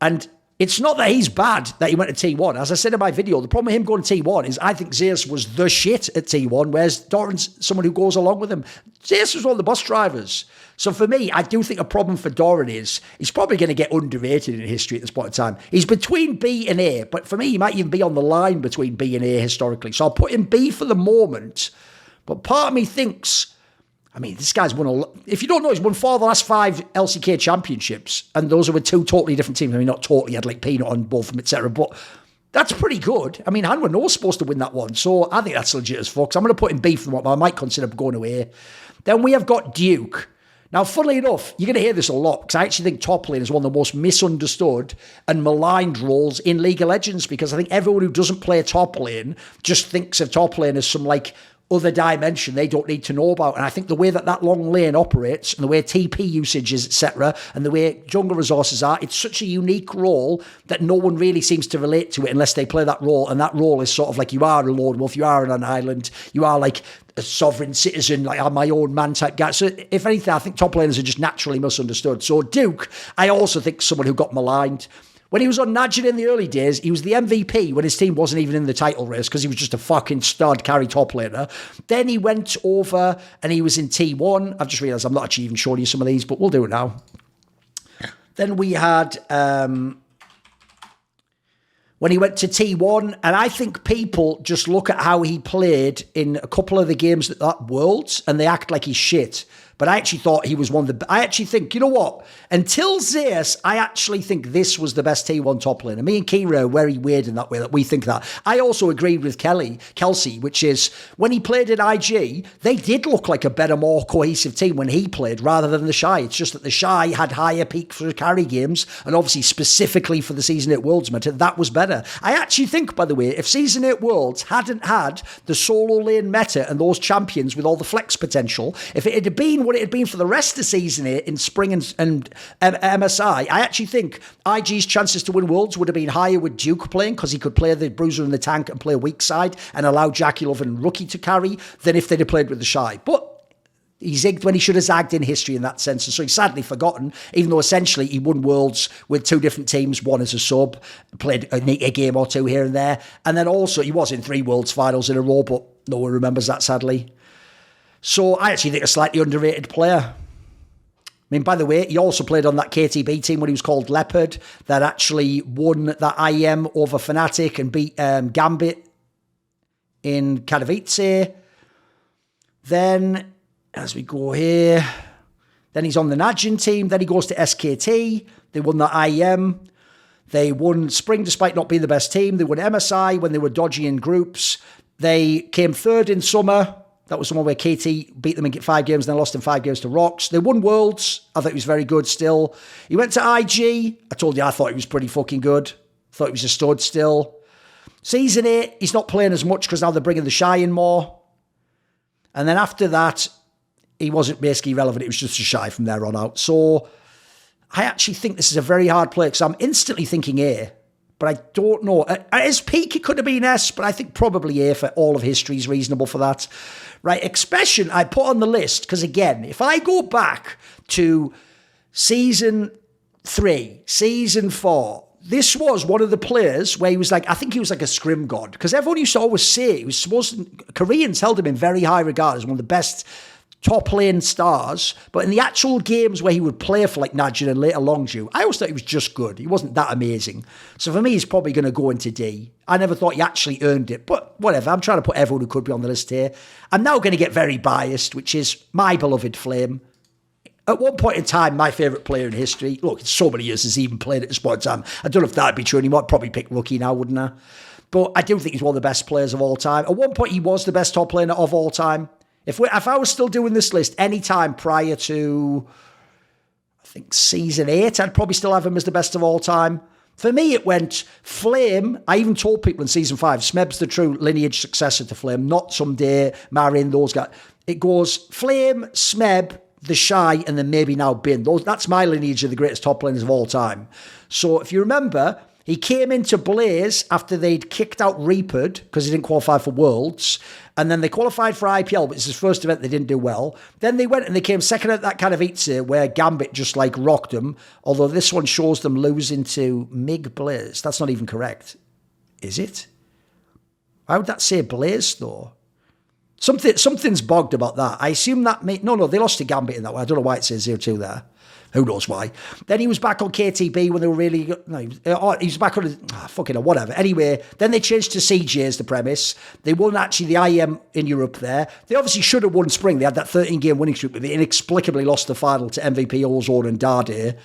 And It's not that he's bad that he went to T1. As I said in my video, the problem with him going to T1 is I think Zeus was the shit at T1, whereas Doran's someone who goes along with him. Zeus was one of the bus drivers. So for me, I do think a problem for Doran is he's probably going to get underrated in history at this point in time. He's between B and A, but for me, he might even be on the line between B and A historically. So I'll put him B for the moment. But part of me thinks, I mean, this guy's won if you don't know, he's won 4 of the last 5 LCK championships, and those are with 2 totally different teams. I mean, not totally, he had like Peanut on both of them, etc. But that's pretty good. I mean, Hanwha was supposed to win that one, so I think that's legit as fuck. So I'm going to put him B for the moment, but I might consider going away. Then we have got Duke. Now, funnily enough, you're going to hear this a lot, because I actually think top lane is one of the most misunderstood and maligned roles in League of Legends, because I think everyone who doesn't play top lane just thinks of top lane as some like other dimension they don't need to know about. And I think the way that long lane operates and the way TP usage is, etc., and the way jungle resources are, it's such a unique role that no one really seems to relate to it unless they play that role. And that role is sort of like you are a lone wolf, you are on an island, you are like a sovereign citizen, like I'm my own man type guy. So if anything, I think top laners are just naturally misunderstood. So Duke, I also think someone who got maligned. When he was on Najin in the early days, he was the MVP when his team wasn't even in the title race because he was just a fucking stud carry top laner. Then he went over and he was in T1. I've just realised I'm not actually even showing you some of these, but we'll do it now. Then we had when he went to T1, and I think people just look at how he played in a couple of the games at that Worlds and they act like he's shit. But I actually thought he was one of the... I actually think, you know what? Until Zeus, I actually think this was the best T1 top laner. Me and Kira are very weird in that way that we think that. I also agreed with Kelsey, which is when he played at IG, they did look like a better, more cohesive team when he played rather than the Shy. It's just that the Shy had higher peaks for carry games, and obviously specifically for the Season 8 Worlds meta, that was better. I actually think, by the way, if Season 8 Worlds hadn't had the solo lane meta and those champions with all the flex potential, if it had been what it had been for the rest of Season 8 in Spring and MSI, I actually think IG's chances to win Worlds would have been higher with Duke playing, because he could play the Bruiser and the Tank and play a weak side and allow Jackie Love and Rookie to carry, than if they'd have played with the Shy. But he zigged when he should have zagged in history in that sense, and so he's sadly forgotten, even though essentially he won Worlds with 2 different teams, one as a sub, played a game or 2 here and there, and then also he was in 3 Worlds finals in a row, but no one remembers that, sadly. So I actually think a slightly underrated player. I mean, by the way, he also played on that KTB team when he was called Leopard, that actually won that IEM over Fnatic and beat Gambit in Katowice. Then, as we go here, then he's on the Najin team. Then he goes to SKT. They won that IEM. They won Spring despite not being the best team. They won MSI when they were dodgy in groups. They came 3rd in Summer. That was the one where KT beat them in 5 games and then lost in 5 games to Rocks. They won Worlds. I thought he was very good still. He went to IG. I told you I thought he was pretty fucking good. Thought he was a stud still. Season 8, he's not playing as much because now they're bringing the Shy in more. And then after that, he wasn't basically relevant. It was just a Shy from there on out. So I actually think this is a very hard play because I'm instantly thinking A. But I don't know. At his peak, it could have been S, but I think probably A for all of history is reasonable for that. Right, Expression, I put on the list because, again, if I go back to Season 3, Season 4, this was one of the players where he was like, I think he was like a scrim god, because everyone used to always say he was supposed to, Koreans held him in very high regard as one of the best top lane stars, but in the actual games where he would play for like Najin and later Longju, I always thought he was just good. He wasn't that amazing. So for me, he's probably going to go into D. I never thought he actually earned it, but whatever. I'm trying to put everyone who could be on the list here. I'm now going to get very biased, which is my beloved Flame. At one point in time, my favourite player in history. Look, it's so many years since he even played at this point in time. I don't know if that'd be true anymore. I'd probably pick Rookie now, wouldn't I? But I do think he's one of the best players of all time. At one point, he was the best top laner of all time. If I was still doing this list any time prior to, I think, Season 8, I'd probably still have him as the best of all time. For me, it went Flame. I even told people in Season 5, Smeb's the true lineage successor to Flame, not someday Marin, those guys. It goes Flame, Smeb, the Shy, and then maybe now Bin. That's my lineage of the greatest top laners of all time. So if you remember, He came into Blaze after they'd kicked out Reapered because he didn't qualify for Worlds. And then they qualified for IPL, but it's his first event. They didn't do well. Then they went and they came second at that kind of Itze where Gambit just like rocked them. Although this one shows them losing to MiG Blaze. That's not even correct. Is it? Why would that say Blaze though? Something's bogged about that. I assume that no, they lost to Gambit in that one. I don't know why it says 0-2 there. Who knows why? Then he was back on KTB when they were really good. No, he was back on whatever. Anyway, then they changed to CJ as the premise. They won actually the IEM in Europe there. They obviously should have won Spring. They had that 13-game winning streak, but they inexplicably lost the final to MVP Ozone and Dade.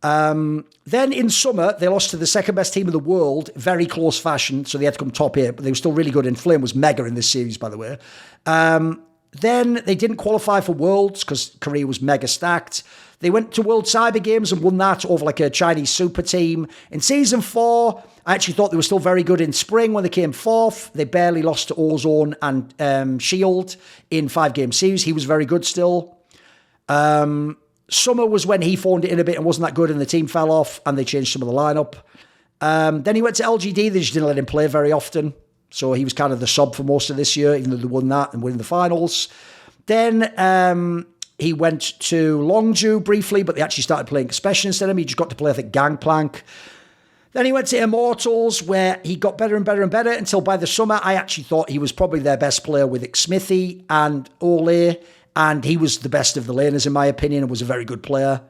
Then in summer, they lost to the second best team in the world, very close fashion, so they had to come top 8, but they were still really good, and Flame was mega in this series, by the way. Then they didn't qualify for Worlds because Korea was mega stacked. They went to World Cyber Games and won that over like a Chinese super team. In Season 4, I actually thought they were still very good in Spring when they came 4th. They barely lost to Ozone and Shield in 5-game series. He was very good still. Summer was when he phoned it in a bit and wasn't that good and the team fell off and they changed some of the lineup. Then he went to LGD. They just didn't let him play very often. So he was kind of the sub for most of this year, even though they won that and winning the finals. Then he went to Longju briefly, but they actually started playing Special instead of him. He just got to play, I think, Gangplank. Then he went to Immortals, where he got better and better and better until by the summer, I actually thought he was probably their best player with Smithy and Ole, and he was the best of the laners, in my opinion, and was a very good player.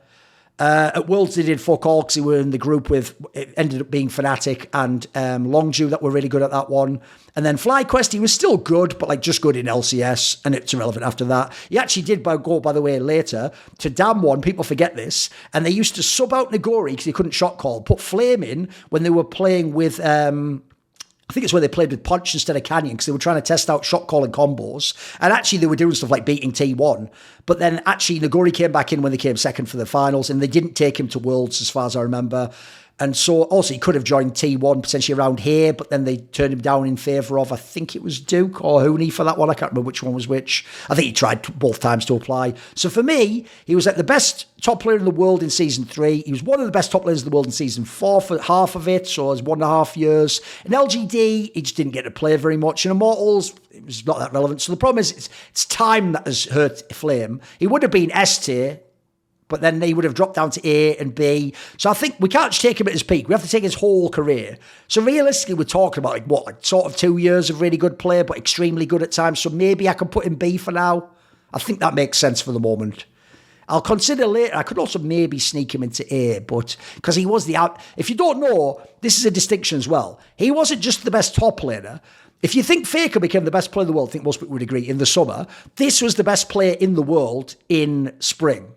At Worlds, they did fuck all because they were in the group with, it ended up being Fnatic and Longju that were really good at that one. And then FlyQuest, he was still good, but like just good in LCS, and it's irrelevant after that. He actually did go, by the way, later to Damwon. People forget this. And they used to sub out Nagori because he couldn't shot call, put Flame in when they were playing with... I think it's where they played with Punch instead of Canyon because they were trying to test out shot calling combos. And actually they were doing stuff like beating T1. But then actually Nagori came back in when they came second for the finals and they didn't take him to Worlds as far as I remember. And so also he could have joined T1 potentially around here, but then they turned him down in favour of, I think it was Duke or Huni for that one. I can't remember which one was which. I think he tried both times to apply. So for me, he was like the best top player in the world in Season 3. He was one of the best top players in the world in Season 4 for half of it, so it was 1.5 years. In LGD, he just didn't get to play very much. In Immortals, it was not that relevant. So the problem is it's time that has hurt Flame. He would have been S tier, but then they would have dropped down to A and B. So I think we can't just take him at his peak. We have to take his whole career. So realistically, we're talking about like sort of 2 years of really good play, but extremely good at times. So maybe I can put him B for now. I think that makes sense for the moment. I'll consider later. I could also maybe sneak him into A, but because he was if you don't know, this is a distinction as well. He wasn't just the best top laner. If you think Faker became the best player in the world, I think most people would agree, in the summer, this was the best player in the world in spring.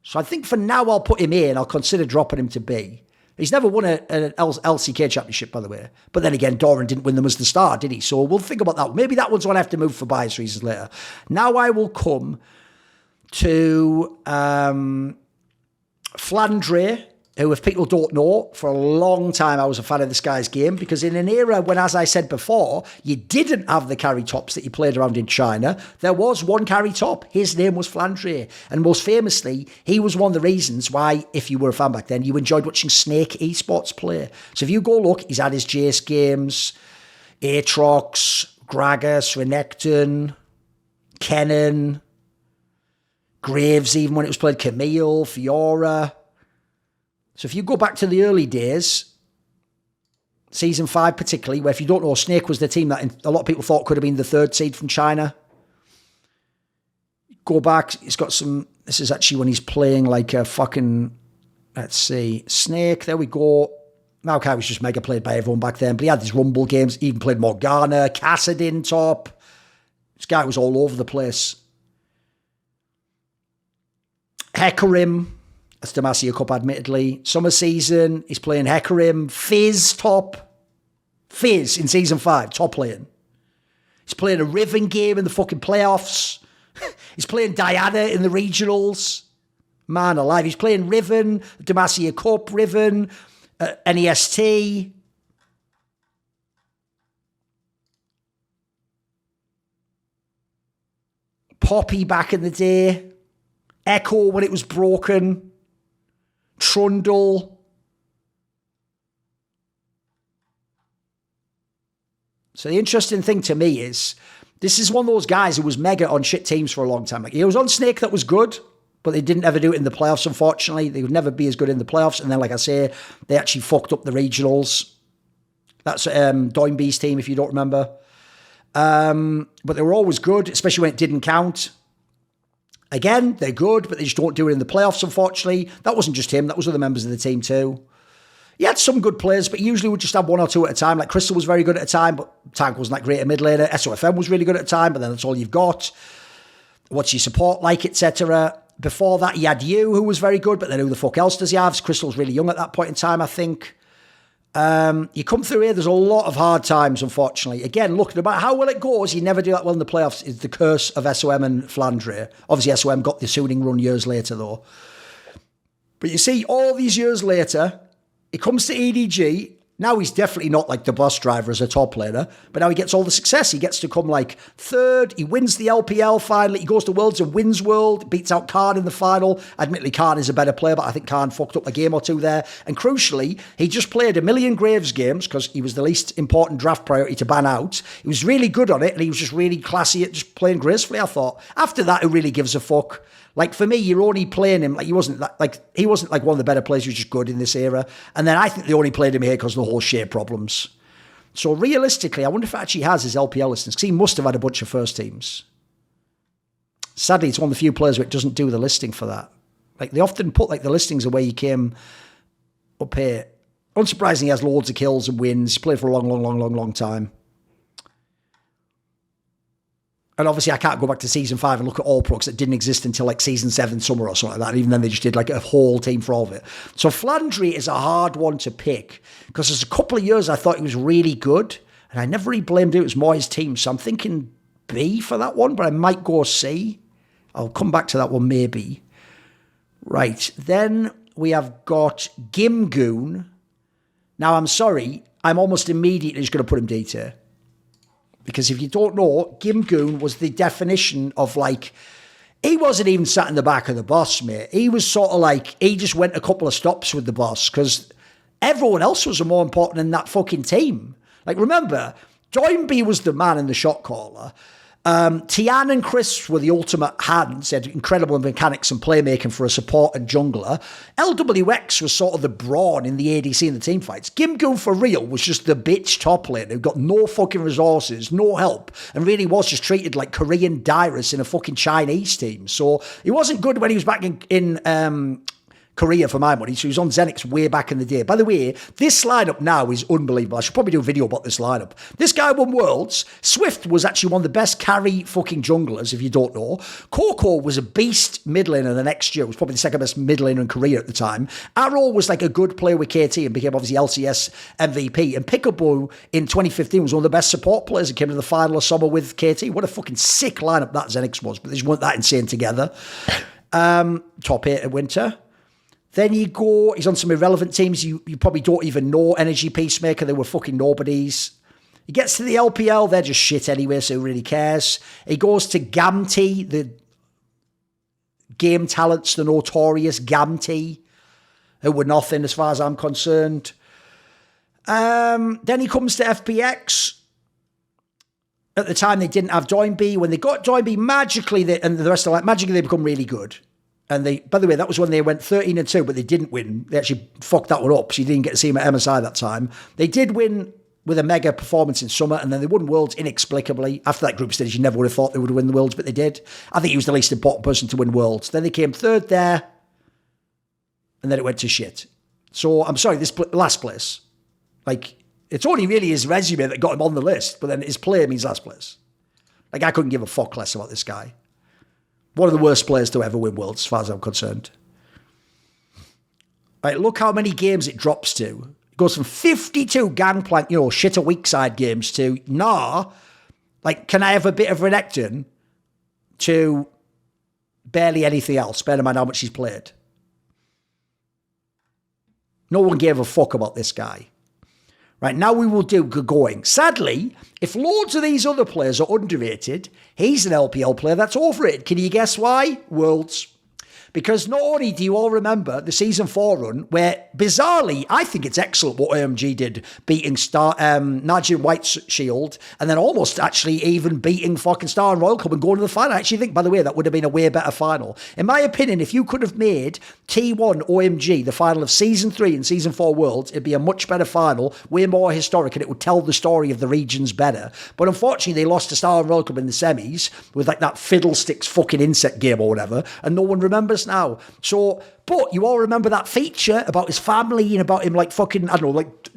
So I think for now I'll put him A and I'll consider dropping him to B. He's never won an LCK championship, by the way. But then again, Doran didn't win them as the star, did he? So we'll think about that. Maybe that one's one I have to move for bias reasons later. Now I will come to Flandre, who, if people don't know, for a long time I was a fan of this guy's game because in an era when, as I said before, you didn't have the carry tops that you played around in China, there was one carry top. His name was Flandre. And most famously, he was one of the reasons why, if you were a fan back then, you enjoyed watching Snake Esports play. So if you go look, he's had his Jace games, Aatrox, Gragas, Renekton, Kennen, Graves, even when it was played, Camille, Fiora. So if you go back to the early days, Season 5 particularly, where if you don't know, Snake was the team that a lot of people thought could have been the third seed from China. Go back, he's got some, this is actually when he's playing like a fucking, let's see, Snake, there we go. Maokai was just mega played by everyone back then, but he had these Rumble games, even played Morgana, Kassadin top. This guy was all over the place. Hecarim, that's Demacia Cup, admittedly. Summer season, he's playing Hecarim. Fizz top. Fizz in Season 5, top lane. He's playing a Riven game in the fucking playoffs. He's playing Diana in the regionals. Man alive. He's playing Riven, Demacia Cup, Riven, NEST. Poppy back in the day. Echo when it was broken. Trundle. So the interesting thing to me is, this is one of those guys who was mega on shit teams for a long time. Like, he was on Snake that was good, but they didn't ever do it in the playoffs, unfortunately. They would never be as good in the playoffs. And then, like I say, they actually fucked up the regionals. That's Doinby's team, if you don't remember. But they were always good, especially when it didn't count. Again, they're good, but they just don't do it in the playoffs, unfortunately. That wasn't just him. That was other members of the team too. He had some good players, but usually would just have one or two at a time. Like Crystal was very good at a time, but Tank wasn't that great a mid laner. SOFM was really good at a time, but then that's all you've got. What's your support like, etc. Before that, he had you, who was very good, but then who the fuck else does he have? Crystal's really young at that point in time, I think. You come through here, there's a lot of hard times, unfortunately. Again, look, no matter how well it goes, you never do that well in the playoffs. It's the curse of SOM and Flandre. Obviously, SOM got the Sooning run years later, though. But you see, all these years later, it comes to EDG. Now he's definitely not like the bus driver as a top laner, but now he gets all the success. He gets to come like third. He wins the LPL finally. He goes to Worlds and wins World, beats out Kiin in the final. Admittedly, Kiin is a better player, but I think Kiin fucked up a game or two there. And crucially, he just played 1,000,000 Graves games because he was the least important draft priority to ban out. He was really good on it, and he was just really classy at just playing gracefully, I thought. After that, who really gives a fuck? Like, for me, you're only playing him, like, he wasn't like one of the better players, he was just good in this era. And then I think they only played him here because of the whole share problems. So realistically, I wonder if it actually has his LPL listings, because he must have had a bunch of first teams. Sadly, it's one of the few players where it doesn't do the listing for that. Like, they often put, like, the listings of where he came up here. Unsurprisingly, he has loads of kills and wins. He's played for a long time. And obviously, I can't go back to Season 5 and look at all procs that didn't exist until like Season 7 summer or something like that. And even then, they just did like a whole team for all of it. So Flandre is a hard one to pick because there's a couple of years I thought he was really good. And I never really blamed it. It was more his team. So I'm thinking B for that one, but I might go C. I'll come back to that one maybe. Right. Then we have got GimGoon. Now, I'm sorry. I'm almost immediately just going to put him D tier. Because if you don't know, GimGoon was the definition of like, he wasn't even sat in the back of the bus, mate. He was sort of like, he just went a couple of stops with the bus because everyone else was more important than that fucking team. Like, remember, Doinby was the man in the shot caller. Tian and Chris were the ultimate hands, had incredible mechanics and playmaking for a support and jungler. LWX was sort of the brawn in the ADC and the team fights. GimGoon for real was just the bitch top lane who got no fucking resources, no help, and really was just treated like Korean Dyrus in a fucking Chinese team. So he wasn't good when he was back in Korea for my money. So he was on Zenix way back in the day. By the way, this lineup now is unbelievable. I should probably do a video about this lineup. This guy won Worlds. Swift was actually one of the best carry fucking junglers, if you don't know. Coco was a beast mid laner the next year. Was probably the second best mid laner in Korea at the time. Arrow was like a good player with KT and became obviously LCS MVP. And Peekaboo in 2015 was one of the best support players and came to the final of summer with KT. What a fucking sick lineup that Zenix was. But they just weren't that insane together. Top 8 at winter. Then you go, he's on some irrelevant teams you probably don't even know. Energy Peacemaker, they were fucking nobodies. He gets to the LPL, they're just shit anyway, so who really cares? He goes to Gamty, the game talents, the notorious Gamty, who were nothing as far as I'm concerned. Then he comes to FPX. At the time, they didn't have Doinby. When they got Doinby, magically, and the rest of like magically, they become really good. And they, by the way, that was when they went 13-2, but they didn't win. They actually fucked that one up, so you didn't get to see them at MSI that time. They did win with a mega performance in summer, and then they won Worlds inexplicably. After that group stage, you never would have thought they would win the Worlds, but they did. I think he was the least important person to win Worlds. Then they came third there, and then it went to shit. So, I'm sorry, this last place. Like, it's only really his resume that got him on the list, but then his play means last place. Like, I couldn't give a fuck less about this guy. One of the worst players to ever win Worlds, as far as I'm concerned. Right, look how many games it drops to. It goes from 52 gangplank, shit a weak side games to, like, can I have a bit of Renekton to barely anything else, bear in mind how much he's played. No one gave a fuck about this guy. Right, now we will do Gogoing. Sadly, if loads of these other players are underrated, he's an LPL player that's overrated. Can you guess why? Worlds. Because not only do you all remember the season 4 run, where bizarrely, I think it's excellent what OMG did, beating Najee and Weixiao, and then almost actually even beating fucking Star and Royal Club and going to the final. I actually think, by the way, that would have been a way better final. In my opinion, if you could have made T1 OMG the final of season 3 and season 4 Worlds, it'd be a much better final, way more historic, and it would tell the story of the regions better. But unfortunately, they lost to Star and Royal Club in the semis with like that fiddlesticks fucking insect game or whatever, and no one remembers now. So, but you all remember that feature about his family and about him like fucking, I don't know, like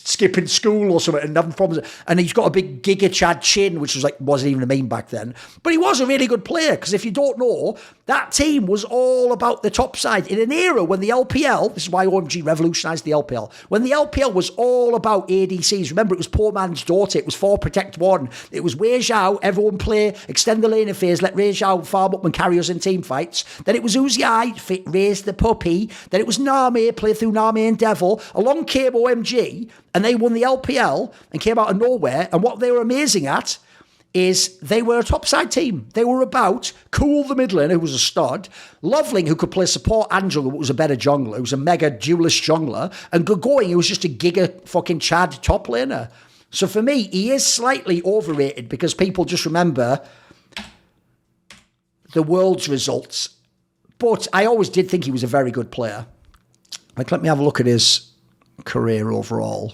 skipping school or something and having problems. And he's got a big Giga Chad chin, which was like, wasn't even a meme back then. But he was a really good player, because if you don't know, that team was all about the top side in an era when the LPL, this is why OMG revolutionized the LPL, when the LPL was all about ADCs. Remember, it was poor man's daughter. It was 4 protect 1. It was Weixiao, everyone play, extend the laning phase, let Weixiao farm up and carry us in team fights. Then it was Uzi, raise the puppy. Then it was Name, play through Name and Devil. Along came OMG, and they won the LPL and came out of nowhere. And what they were amazing at is they were a topside team. They were about Cool the mid laner, who was a stud, Loveling, who could play support and jungler, but was a better jungler, who was a mega duelist jungler, and Gogoing, who was just a giga fucking Chad top laner. So for me, he is slightly overrated because people just remember the World's results. But I always did think he was a very good player. Like, let me have a look at his career overall.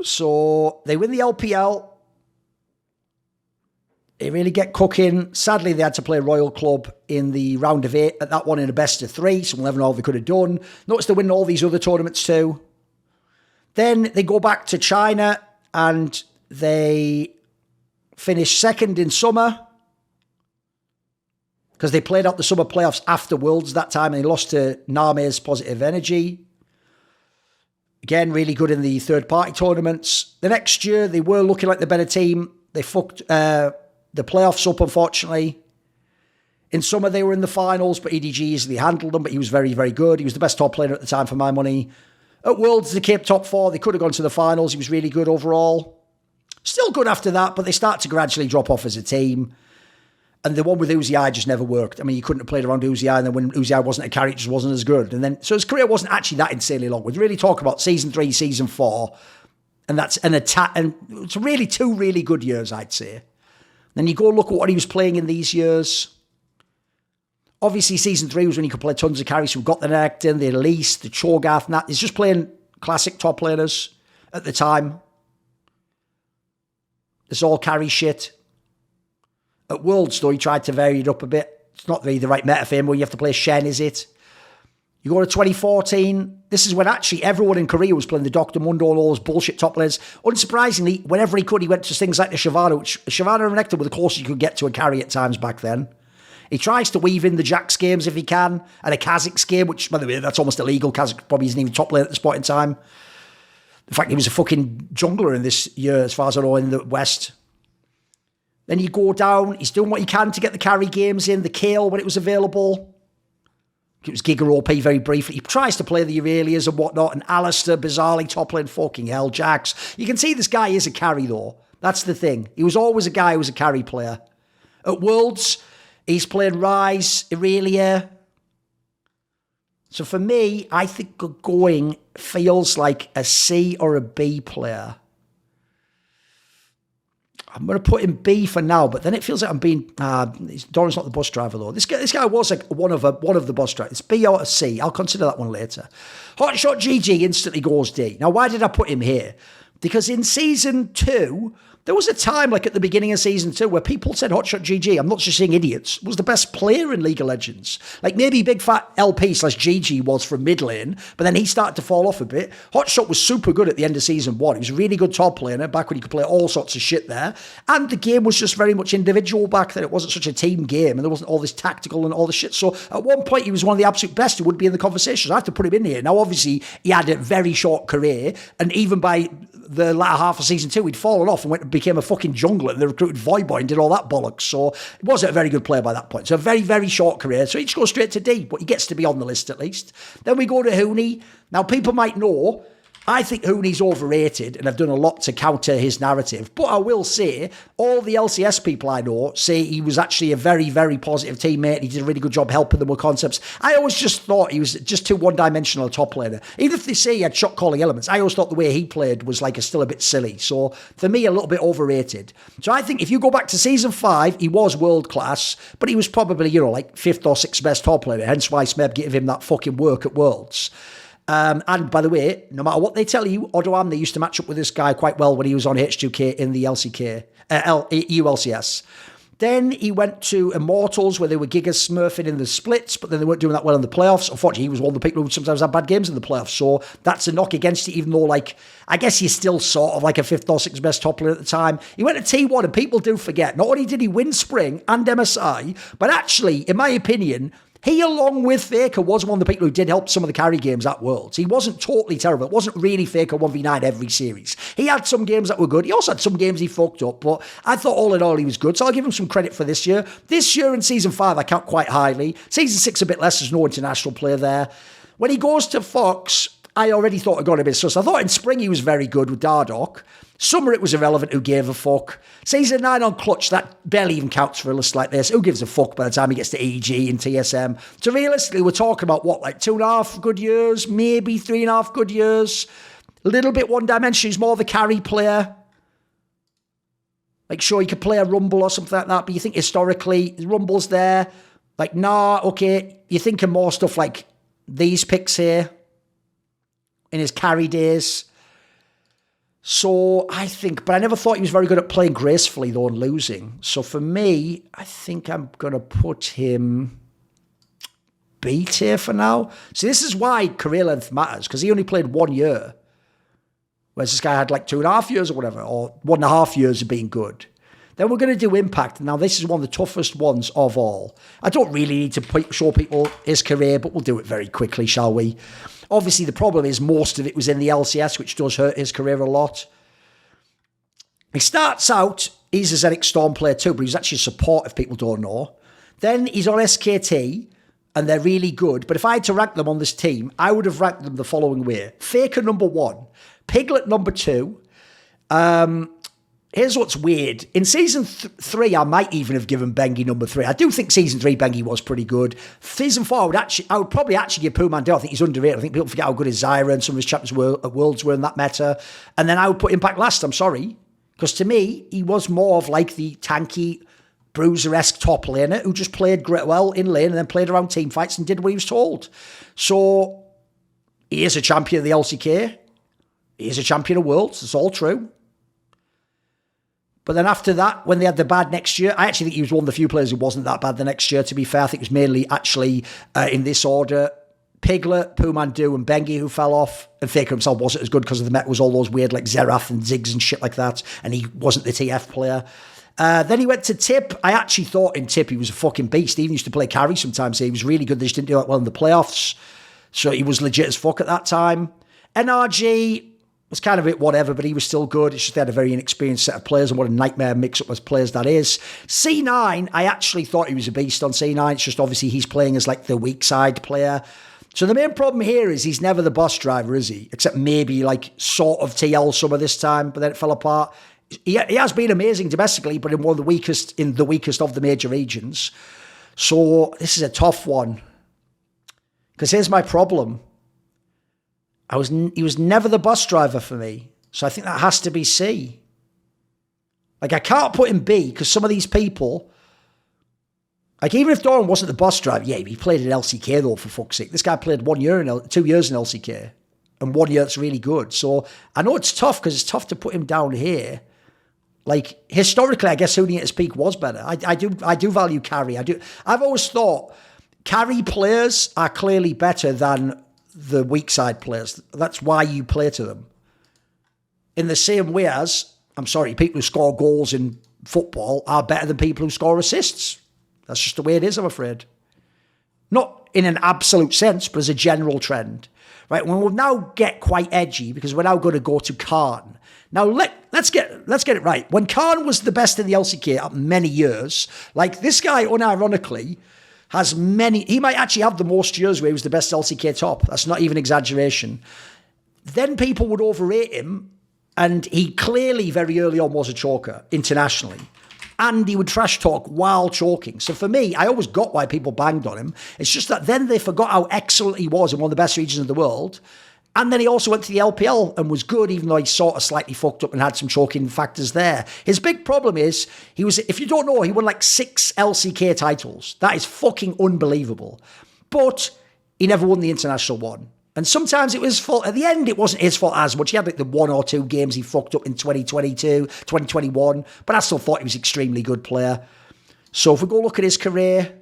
So they win the LPL. They really get cooking. Sadly, they had to play Royal Club in the round of 8. At that one in a best of 3. So we'll never know all they could have done. Notice they win all these other tournaments too. Then they go back to China and they finish second in summer, because they played out the summer playoffs after Worlds that time, and they lost to Name's Positive Energy. Again, really good in the third-party tournaments. The next year, they were looking like the better team. They fucked the playoffs up, unfortunately. In summer, they were in the finals, but EDG easily handled them, but he was very, very good. He was the best top player at the time for my money. At Worlds, they came top 4. They could have gone to the finals. He was really good overall. Still good after that, but they start to gradually drop off as a team. And the one with Uzi just never worked. I mean, you couldn't have played around Uzi, and then when Uzi wasn't a carry, it just wasn't as good. And then, so his career wasn't actually that insanely long. We'd really talk about season 3, season 4, and that's an attack. And it's really 2 really good years, I'd say. Then you go look at what he was playing in these years. Obviously, season 3 was when he could play tons of carries. So we've got the Nectin, the Elise, the Cho'Gath, and that. He's just playing classic top laners at the time. It's all carry shit. At Worlds, though, he tried to vary it up a bit. It's not really the right meta for him where you have to play Shen, is it? You go to 2014. This is when actually everyone in Korea was playing the Dr. Mundo and all those bullshit top laners. Unsurprisingly, whenever he could, he went to things like the Shyvana, which Shyvana and Nectar were the closest you could get to a carry at times back then. He tries to weave in the Jax games if he can, and a Kha'Zix game, which, by the way, that's almost illegal. Kha'Zix probably isn't even top lane at this point in time. In fact, he was a fucking jungler in this year, as far as I know, in the West. Then you go down, he's doing what he can to get the carry games in, the Kale when it was available. It was Giga OP very briefly. He tries to play the Aurelias and whatnot, and Alistair, bizarrely top lane, fucking hell, Jax. You can see this guy is a carry, though. That's the thing. He was always a guy who was a carry player. At Worlds, he's playing Rise, Aurelia. So for me, I think Gogoing feels like a C or a B player. I'm going to put him B for now, but then it feels like I'm being... Doran's not the bus driver, though. This guy was like one of the bus drivers. It's B or a C. I'll consider that one later. HotshotGG instantly goes D. Now, why did I put him here? Because in Season 2, there was a time, like at the beginning of Season 2, where people said HotshotGG, I'm not just saying idiots, was the best player in League of Legends. Like maybe Big Fat LP/GG was from mid lane, but then he started to fall off a bit. Hotshot was super good at the end of Season 1. He was a really good top laner back when you could play all sorts of shit there. And the game was just very much individual back then. It wasn't such a team game, and there wasn't all this tactical and all this shit. So at one point, he was one of the absolute best who would be in the conversation. So I have to put him in here. Now, obviously, he had a very short career, and even by the latter half of Season 2, he'd fallen off and became a fucking jungler, and they recruited Voyboy and did all that bollocks. So he wasn't a very good player by that point. So a very, very short career. So he just goes straight to D, but he gets to be on the list at least. Then we go to Huni. Now, people might know, I think Huni's overrated, and I've done a lot to counter his narrative. But I will say, all the LCS people I know say he was actually a very, very positive teammate. He did a really good job helping them with concepts. I always just thought he was just too one-dimensional top laner. Even if they say he had shot-calling elements, I always thought the way he played was still a bit silly. So for me, a little bit overrated. So I think if you go back to Season 5, he was world-class, but he was probably, 5th or 6th best top laner, hence why Smeb gave him that fucking work at Worlds. And by the way, no matter what they tell you, Odoam, they used to match up with this guy quite well when he was on H2K in the LCK, ULCS. Then he went to Immortals where they were Giga smurfing in the splits, but then they weren't doing that well in the playoffs. Unfortunately, he was one of the people who sometimes had bad games in the playoffs. So that's a knock against it, even though, I guess he's still sort of a 5th or 6th best top player at the time. He went to T1 and people do forget. Not only did he win Spring and MSI, but actually, in my opinion, he, along with Faker, was one of the people who did help some of the carry games at Worlds. He wasn't totally terrible. It wasn't really Faker 1v9 every series. He had some games that were good. He also had some games he fucked up, but I thought all in all he was good. So I'll give him some credit for this year. This year in Season 5, I count quite highly. Season 6, a bit less. There's no international player there. When he goes to Fox, I already thought I got a bit sus. I thought in Spring he was very good with Dardoch. Summer it was irrelevant, who gave a fuck. Season 9 on Clutch, that barely even counts for a list like this. Who gives a fuck by the time he gets to EG and TSM? So realistically, we're talking about 2.5 good years, maybe 3.5 good years. A little bit one-dimensional. He's more of a carry player. Sure, he could play a Rumble or something like that, but you think historically, Rumble's there. Okay, you're thinking more stuff like these picks here in his carry days. So I think, but I never thought he was very good at playing gracefully though and losing. So for me, I think I'm going to put him B tier for now. See, this is why career length matters, because he only played 1 year. Whereas this guy had 2.5 years or whatever, or 1.5 years of being good. Then we're going to do Impact. Now, this is one of the toughest ones of all. I don't really need to show people his career, but we'll do it very quickly, shall we? Obviously, the problem is most of it was in the LCS, which does hurt his career a lot. He starts out, he's a Zenix Storm player too, but he's actually a support if people don't know. Then he's on SKT, and they're really good. But if I had to rank them on this team, I would have ranked them the following way. Faker number 1, Piglet number 2. Here's what's weird. In Season 3, I might even have given Bengi number 3. I do think Season 3 Bengi was pretty good. Season 4, I would probably actually give Pugnatio. I think he's underrated. I think people forget how good his Zyra and some of his champions at Worlds were in that meta. And then I would put Impact last, I'm sorry. Because to me, he was more of the tanky, bruiser-esque top laner who just played great well in lane and then played around team fights and did what he was told. So, he is a champion of the LCK. He is a champion of Worlds. It's all true. But then after that, when they had the bad next year, I actually think he was one of the few players who wasn't that bad the next year, to be fair. I think it was mainly actually in this order. Piglet, Pugnatio and Bengi who fell off. And Faker himself wasn't as good because of the meta was all those weird Xerath and Ziggs and shit like that. And he wasn't the TF player. Then he went to Tip. I actually thought in Tip he was a fucking beast. He even used to play carry sometimes. So he was really good. They just didn't do that well in the playoffs. So he was legit as fuck at that time. NRG was kind of a bit whatever, but he was still good. It's just they had a very inexperienced set of players, and what a nightmare mix-up as players that is. C9, I actually thought he was a beast on C9. It's just obviously he's playing as the weak side player. So the main problem here is he's never the boss driver, is he? Except maybe sort of TL summer this time, but then it fell apart. He has been amazing domestically, but in the weakest of the major regions. So this is a tough one. Because here's my problem. He was never the bus driver for me. So I think that has to be C. I can't put him B because some of these people, even if Doran wasn't the bus driver, yeah, he played in LCK though, for fuck's sake. This guy played 2 years in LCK and 1 year that's really good. So I know it's tough because it's tough to put him down here. Historically, I guess Huni at his peak was better. I do value carry. I've always thought carry players are clearly better than the weak side players. That's why you play to them. In the same way as, I'm sorry, people who score goals in football are better than people who score assists. That's just the way it is, I'm afraid. Not in an absolute sense, but as a general trend. Right? We'll now get quite edgy because we're now going to go to Khan. Now let's get it right. When Khan was the best in the LCK at many years, this guy unironically has he might actually have the most years where he was the best LCK top. That's not even exaggeration. then people would overrate him, and he clearly very early on was a choker internationally. And he would trash talk while choking. So for me, I always got why people banged on him. It's just that then they forgot how excellent he was in one of the best regions of the world. And then he also went to the LPL and was good, even though he sort of slightly fucked up and had some choking factors there. His big problem is, he was, if you don't know, he won like 6 LCK titles. That is fucking unbelievable. But he never won the international one. And sometimes it was his fault. At the end, it wasn't his fault as much. He had like the 1 or 2 games he fucked up in 2022, 2021. But I still thought he was an extremely good player. So if we go look at his career,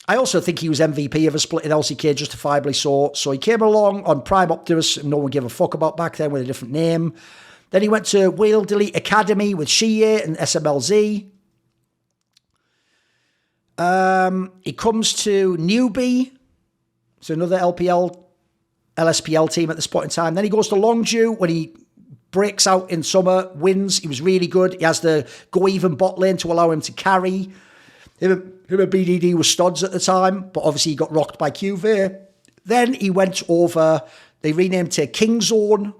I also think he was MVP of a split in LCK, justifiably so. So he came along on Prime Optimus, and no one gave a fuck about back then, with a different name. Then he went to Wild Elite Academy with Shie and SMLZ. He comes to Newbie. So another LSPL team at this point in time. Then he goes to Longju when he breaks out in summer, wins. He was really good. He has the go even bot lane to allow him to carry. Him and BDD were studs at the time, but obviously he got rocked by QV. Then he went over, they renamed to King Zone,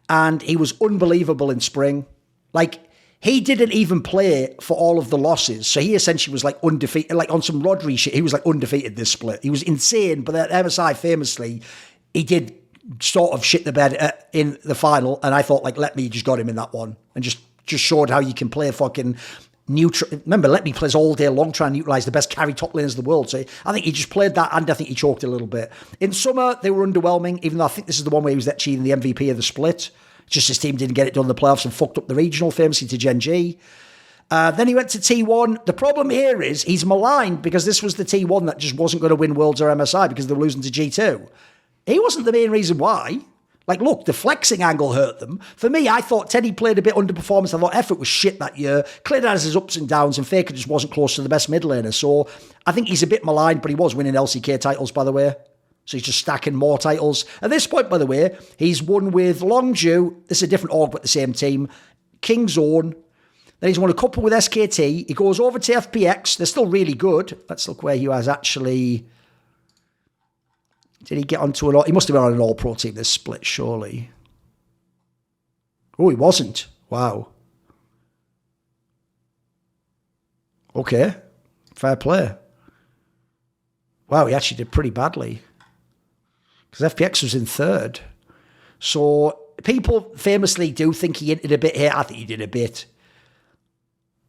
and he was unbelievable in spring. Like, he didn't even play for all of the losses. So he essentially was like undefeated, like on some Rodri shit. He was like undefeated this split. He was insane. But at MSI, famously, he did sort of shit the bed in the final. And I thought, like, Let Me just got him in that one and just showed how you can play fucking neutral. Remember, Let Me plays all day long trying to neutralize the best carry top laners of the world. So I think he just played that, and I think he choked a little bit. In summer, they were underwhelming, even though I think this is the one where he was actually the MVP of the split. Just his team didn't get it done in the playoffs and fucked up the regional, famously to Gen G. Then he went to T1. The problem here is he's maligned because this was the T1 that just wasn't going to win Worlds or MSI because they were losing to G2. He wasn't the main reason why. Like, look, the flexing angle hurt them. For me, I thought Teddy played a bit underperformance. I thought Effort was shit that year. Clearly has his ups and downs, and Faker just wasn't close to the best mid laner. So I think he's a bit maligned, but he was winning LCK titles, by the way. So he's just stacking more titles. At this point, by the way, he's won with Longju. This is a different org, but the same team. King Zone. Then he's won a couple with SKT. He goes over to FPX. They're still really good. Let's look where he was actually. Did he get onto an all? He must have been on an all-pro team this split, surely. Oh, he wasn't. Wow. Okay. Fair play. Wow, he actually did pretty badly. Because FPX was in third. So people famously do think he hinted a bit here. I think he did a bit.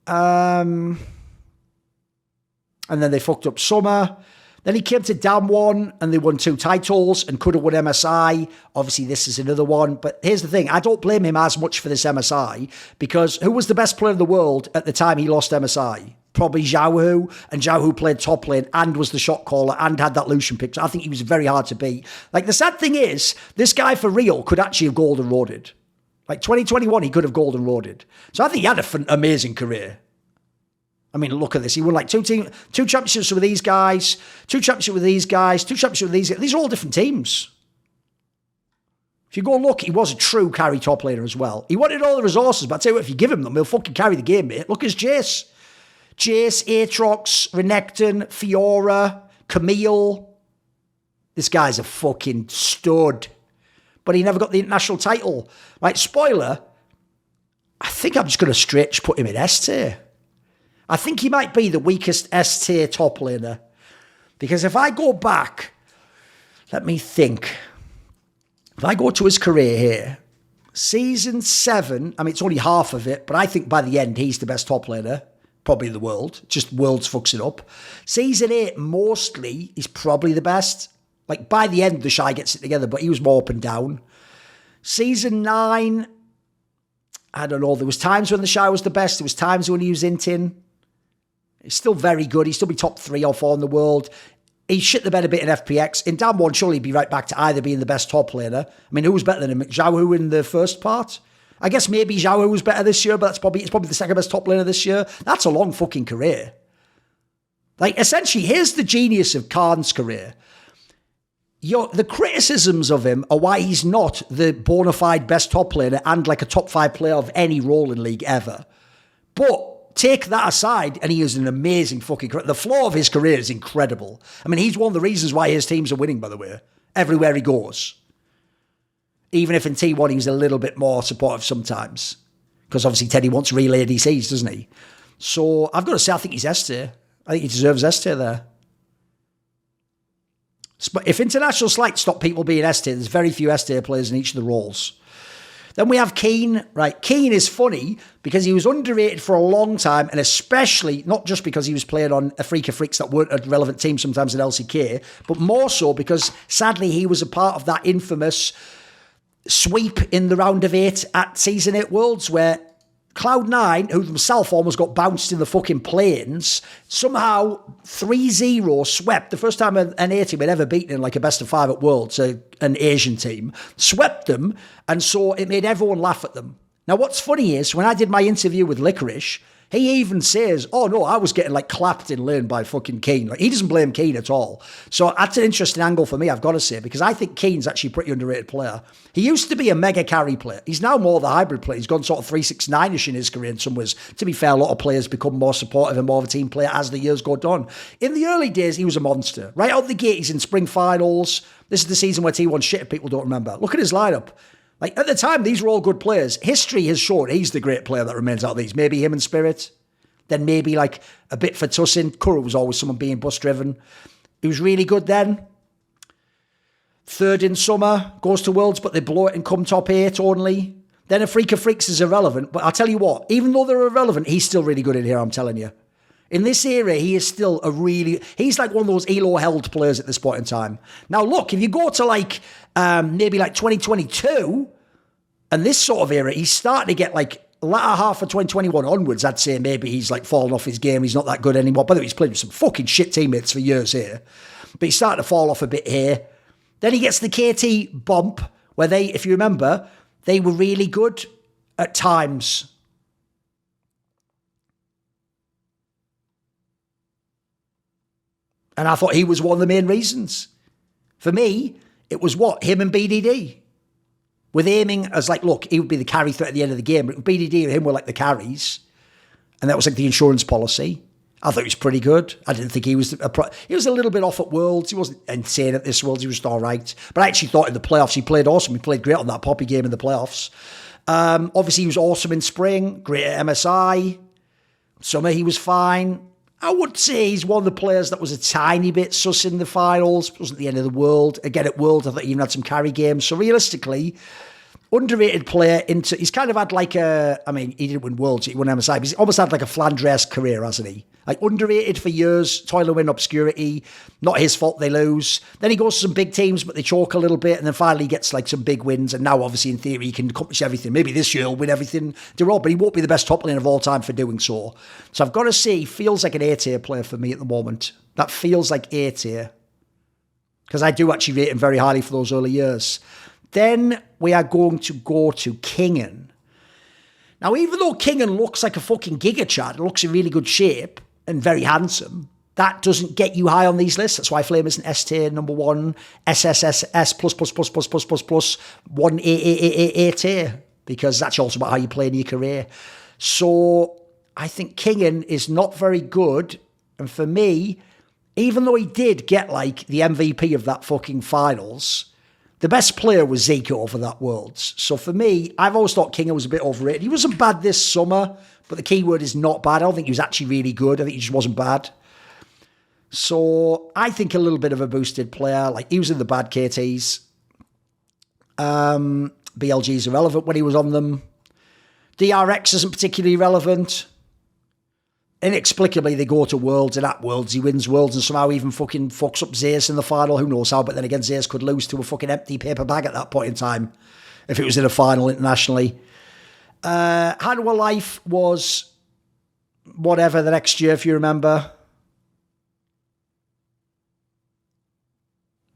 And then they fucked up summer. Then he came to Damwon and they won 2 titles and could have won MSI. Obviously, this is another one. But here's the thing. I don't blame him as much for this MSI because who was the best player in the world at the time he lost MSI? Probably Zhao Hu, and Zhao Hu played top lane and was the shot caller and had that Lucian pick. So I think he was very hard to beat. Like, the sad thing is, this guy for real could actually have golden roaded. Like 2021, he could have golden roaded. So I think he had an amazing career. I mean, look at this. He won like 2 championships with these guys, 2 championships with these guys, 2 championships with these guys. These are all different teams. If you go look, he was a true carry top laner as well. He wanted all the resources, but I tell you what, if you give him them, he'll fucking carry the game, mate. Look at Jace. Jace, Aatrox, Renekton, Fiora, Camille. This guy's a fucking stud. But he never got the international title. Like, spoiler, I think I'm just going to stretch put him in S tier. I think he might be the weakest S tier top laner. Because if I go back, let me think. If I go to his career here, season 7, I mean, it's only half of it, but I think by the end, he's the best top laner. Probably in the world. Just Worlds fucks it up. Season 8, mostly, he's probably the best. Like, by the end, the Shy gets it together, but he was more up and down. Season 9, I don't know. There was times when the Shy was the best. There was times when he was Intin. He's still very good. He'd still be top 3 or 4 in the world. He shit the bed a bit in FPX. In Damwon, surely he'd be right back to either being the best top laner. I mean, who was better than him? Zhao Hu in the first part? I guess maybe Zhao Hu was better this year, but it's probably the second best top laner this year. That's a long fucking career. Like, essentially, here's the genius of Khan's career. The criticisms of him are why he's not the bona fide best top laner and like a top 5 player of any role in League ever. But take that aside, and he is an amazing fucking career. The floor of his career is incredible. I mean, he's one of the reasons why his teams are winning, by the way, everywhere he goes. Even if in T1 he was a little bit more supportive sometimes. Because obviously Teddy wants real ADCs, doesn't he? So I've got to say, I think he's S tier. I think he deserves S tier there. But if international slight stop people being S tier, there's very few S tier players in each of the roles. Then we have Kiin. Right, Kiin is funny because he was underrated for a long time, and especially not just because he was playing on Afrika Freaks that weren't a relevant team sometimes in LCK, but more so because sadly he was a part of that infamous sweep in the round of 8 at Season 8 Worlds where Cloud9, who themselves almost got bounced in the fucking plains, somehow 3-0 swept. The first time an A team had ever beaten in like a best of 5 at Worlds, an Asian team, swept them, and so it made everyone laugh at them. Now, what's funny is, when I did my interview with Licorice, he even says, oh no, I was getting like clapped in lane by fucking Kiin. Like, he doesn't blame Kiin at all. So that's an interesting angle for me, I've got to say, because I think Kiin's actually a pretty underrated player. He used to be a mega carry player. He's now more the hybrid player. He's gone sort of 369-ish in his career in some ways. To be fair, a lot of players become more supportive and more of a team player as the years go on. In the early days, he was a monster. Right out the gate, he's in spring finals. This is the season where T1 shit if people don't remember. Look at his lineup. Like, at the time, these were all good players. History has shown he's the great player that remains out of these. Maybe him and Spirit. Then maybe like a bit for Tussin. Kuro was always someone being bus driven. He was really good then. Third in summer, goes to Worlds, but they blow it and come top 8 only. Then Afrika Freaks is irrelevant. But I'll tell you what, even though they're irrelevant, he's still really good in here, I'm telling you. In this era, he is still he's like one of those ELO-held players at this point in time. Now look, if you go to like, maybe like 2022, and this sort of era, he's starting to get like, latter half of 2021 onwards, I'd say maybe he's like fallen off his game. He's not that good anymore. By the way, he's played with some fucking shit teammates for years here. But he's starting to fall off a bit here. Then he gets the KT bump, where they, if you remember, they were really good at times. And I thought he was one of the main reasons. For me, it was what? Him and BDD. With aiming as like, look, he would be the carry threat at the end of the game. But BDD and him were like the carries. And that was like the insurance policy. I thought he was pretty good. I didn't think he was... he was a little bit off at Worlds. He wasn't insane at this Worlds. He was just all right. But I actually thought in the playoffs, he played awesome. He played great on that Poppy game in the playoffs. Obviously, he was awesome in spring. Great at MSI. Summer, he was fine. I would say he's one of the players that was a tiny bit sus in the finals. It wasn't the end of the world. Again, at World, I thought he even had some carry games. So realistically, underrated player he's kind of had like he didn't win Worlds, he won MSI, but he's almost had like a Flandre career, hasn't he? Like underrated for years, toiling in obscurity, not his fault they lose. Then he goes to some big teams, but they choke a little bit, and then finally gets like some big wins, and now obviously in theory he can accomplish everything. Maybe this year he'll win everything, but he won't be the best top laner of all time for doing so. So I've got to say, he feels like an A-tier player for me at the moment. That feels like A-tier. Because I do actually rate him very highly for those early years. Then we are going to go to Kingen. Now, even though Kingen looks like a fucking Giga Chad, looks in really good shape and very handsome, that doesn't get you high on these lists. That's why Flame isn't S tier, number 1, SSSS plus, 1 A tier, because that's also about how you play in your career. So I think Kingen is not very good. And for me, even though he did get like the MVP of that fucking finals, the best player was Zico for that Worlds. So for me, I've always thought Kingen was a bit overrated. He wasn't bad this summer, but the key word is not bad. I don't think he was actually really good. I think he just wasn't bad. So I think a little bit of a boosted player. Like, he was in the bad KTs. BLG's irrelevant when he was on them. DRX isn't particularly relevant. Inexplicably, they go to Worlds, and at Worlds, he wins Worlds and somehow even fucking fucks up Zeus in the final. Who knows how? But then again, Zeus could lose to a fucking empty paper bag at that point in time if it was in a final internationally. Hanwha Life was whatever the next year, if you remember.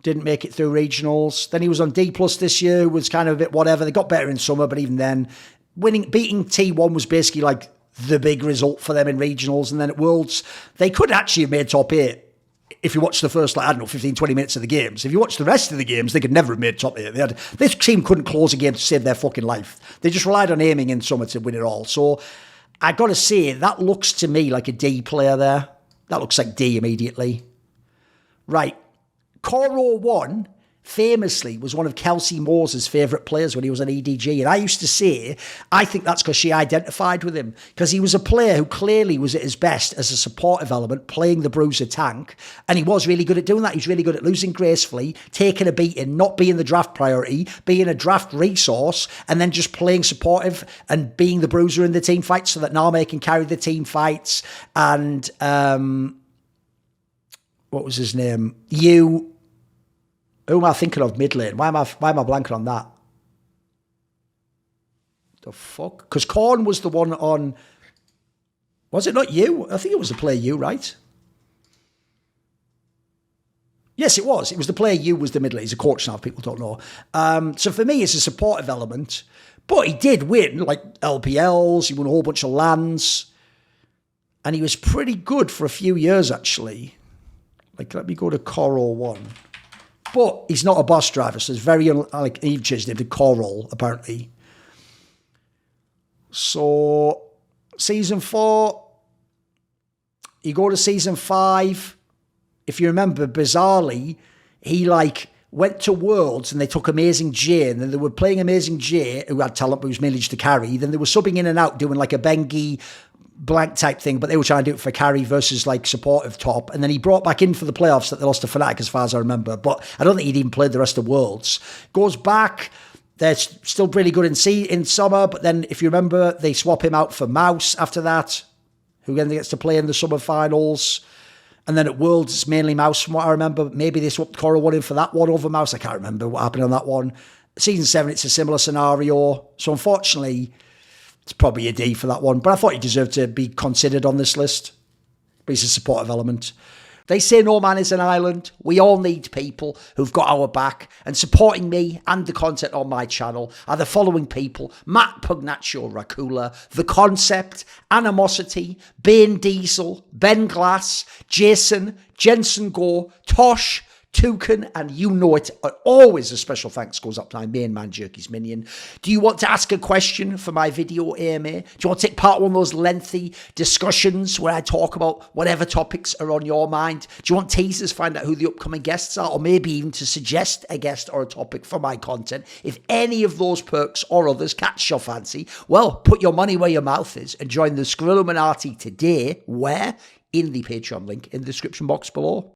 Didn't make it through regionals. Then he was on D+ this year, was kind of a bit whatever. They got better in summer, but even then, beating T1 was basically like the big result for them in regionals. And then at Worlds, they could actually have made top 8 if you watch the first, 15, 20 minutes of the games. If you watch the rest of the games, they could never have made top 8. This team couldn't close a game to save their fucking life. They just relied on aiming in summer to win it all. So I got to say, that looks to me like a D player there. That looks like D immediately. Right. Coro 1, famously was one of Kelsey Moore's favourite players when he was an EDG. And I used to say, I think that's because she identified with him, because he was a player who clearly was at his best as a supportive element, playing the bruiser tank. And he was really good at doing that. He was really good at losing gracefully, taking a beating, not being the draft priority, being a draft resource, and then just playing supportive and being the bruiser in the team fights so that Name can carry the team fights. And what was his name? Who am I thinking of mid lane? Why am I blanking on that? The fuck? Because Korn was the one on... Was it not you? I think it was the player you, right? Yes, it was. It was the player you was the mid lane. He's a coach now, if people don't know. So for me, it's a supportive element. But he did win, like, LPLs. He won a whole bunch of lands. And he was pretty good for a few years, actually. Like, let me go to Coral 1. But he's not a boss driver, so it's very like Eve changed him to Coral, apparently. So, season 4, you go to season 5. If you remember, bizarrely, he like went to Worlds and they took Amazing J, and then they were playing Amazing J, who had talent but was mainly just to carry. Then they were subbing in and out, doing like a Bengi blank type thing, but they were trying to do it for carry versus like supportive top. And then he brought back in for the playoffs that they lost to Fnatic, as far as I remember. But I don't think he'd even played the rest of Worlds. Goes back. They're still really good in summer, but then if you remember, they swap him out for Mouse after that, who then gets to play in the summer finals. And then at Worlds, it's mainly Mouse from what I remember. Maybe they swapped Coral 1 in for that one over Mouse. I can't remember what happened on that one. Season 7, it's a similar scenario. So unfortunately, it's probably a D for that one. But I thought he deserved to be considered on this list. But he's a supportive element. They say no man is an island. We all need people who've got our back. And supporting me and the content on my channel are the following people: Matt Pugnatio Rajcula, The Concept, Animosity, Banediesel, Ben Glass, Jasun, Jensen Goh, Tosh, Toucan, and you know it. Always a special thanks goes up to my main man, Jerky's Minion. Do you want to ask a question for my video AMA? Do you want to take part in one of those lengthy discussions where I talk about whatever topics are on your mind? Do you want teasers, find out who the upcoming guests are, or maybe even to suggest a guest or a topic for my content? If any of those perks or others catch your fancy, well, put your money where your mouth is and join the Skrilluminati today, where? In the Patreon link in the description box below.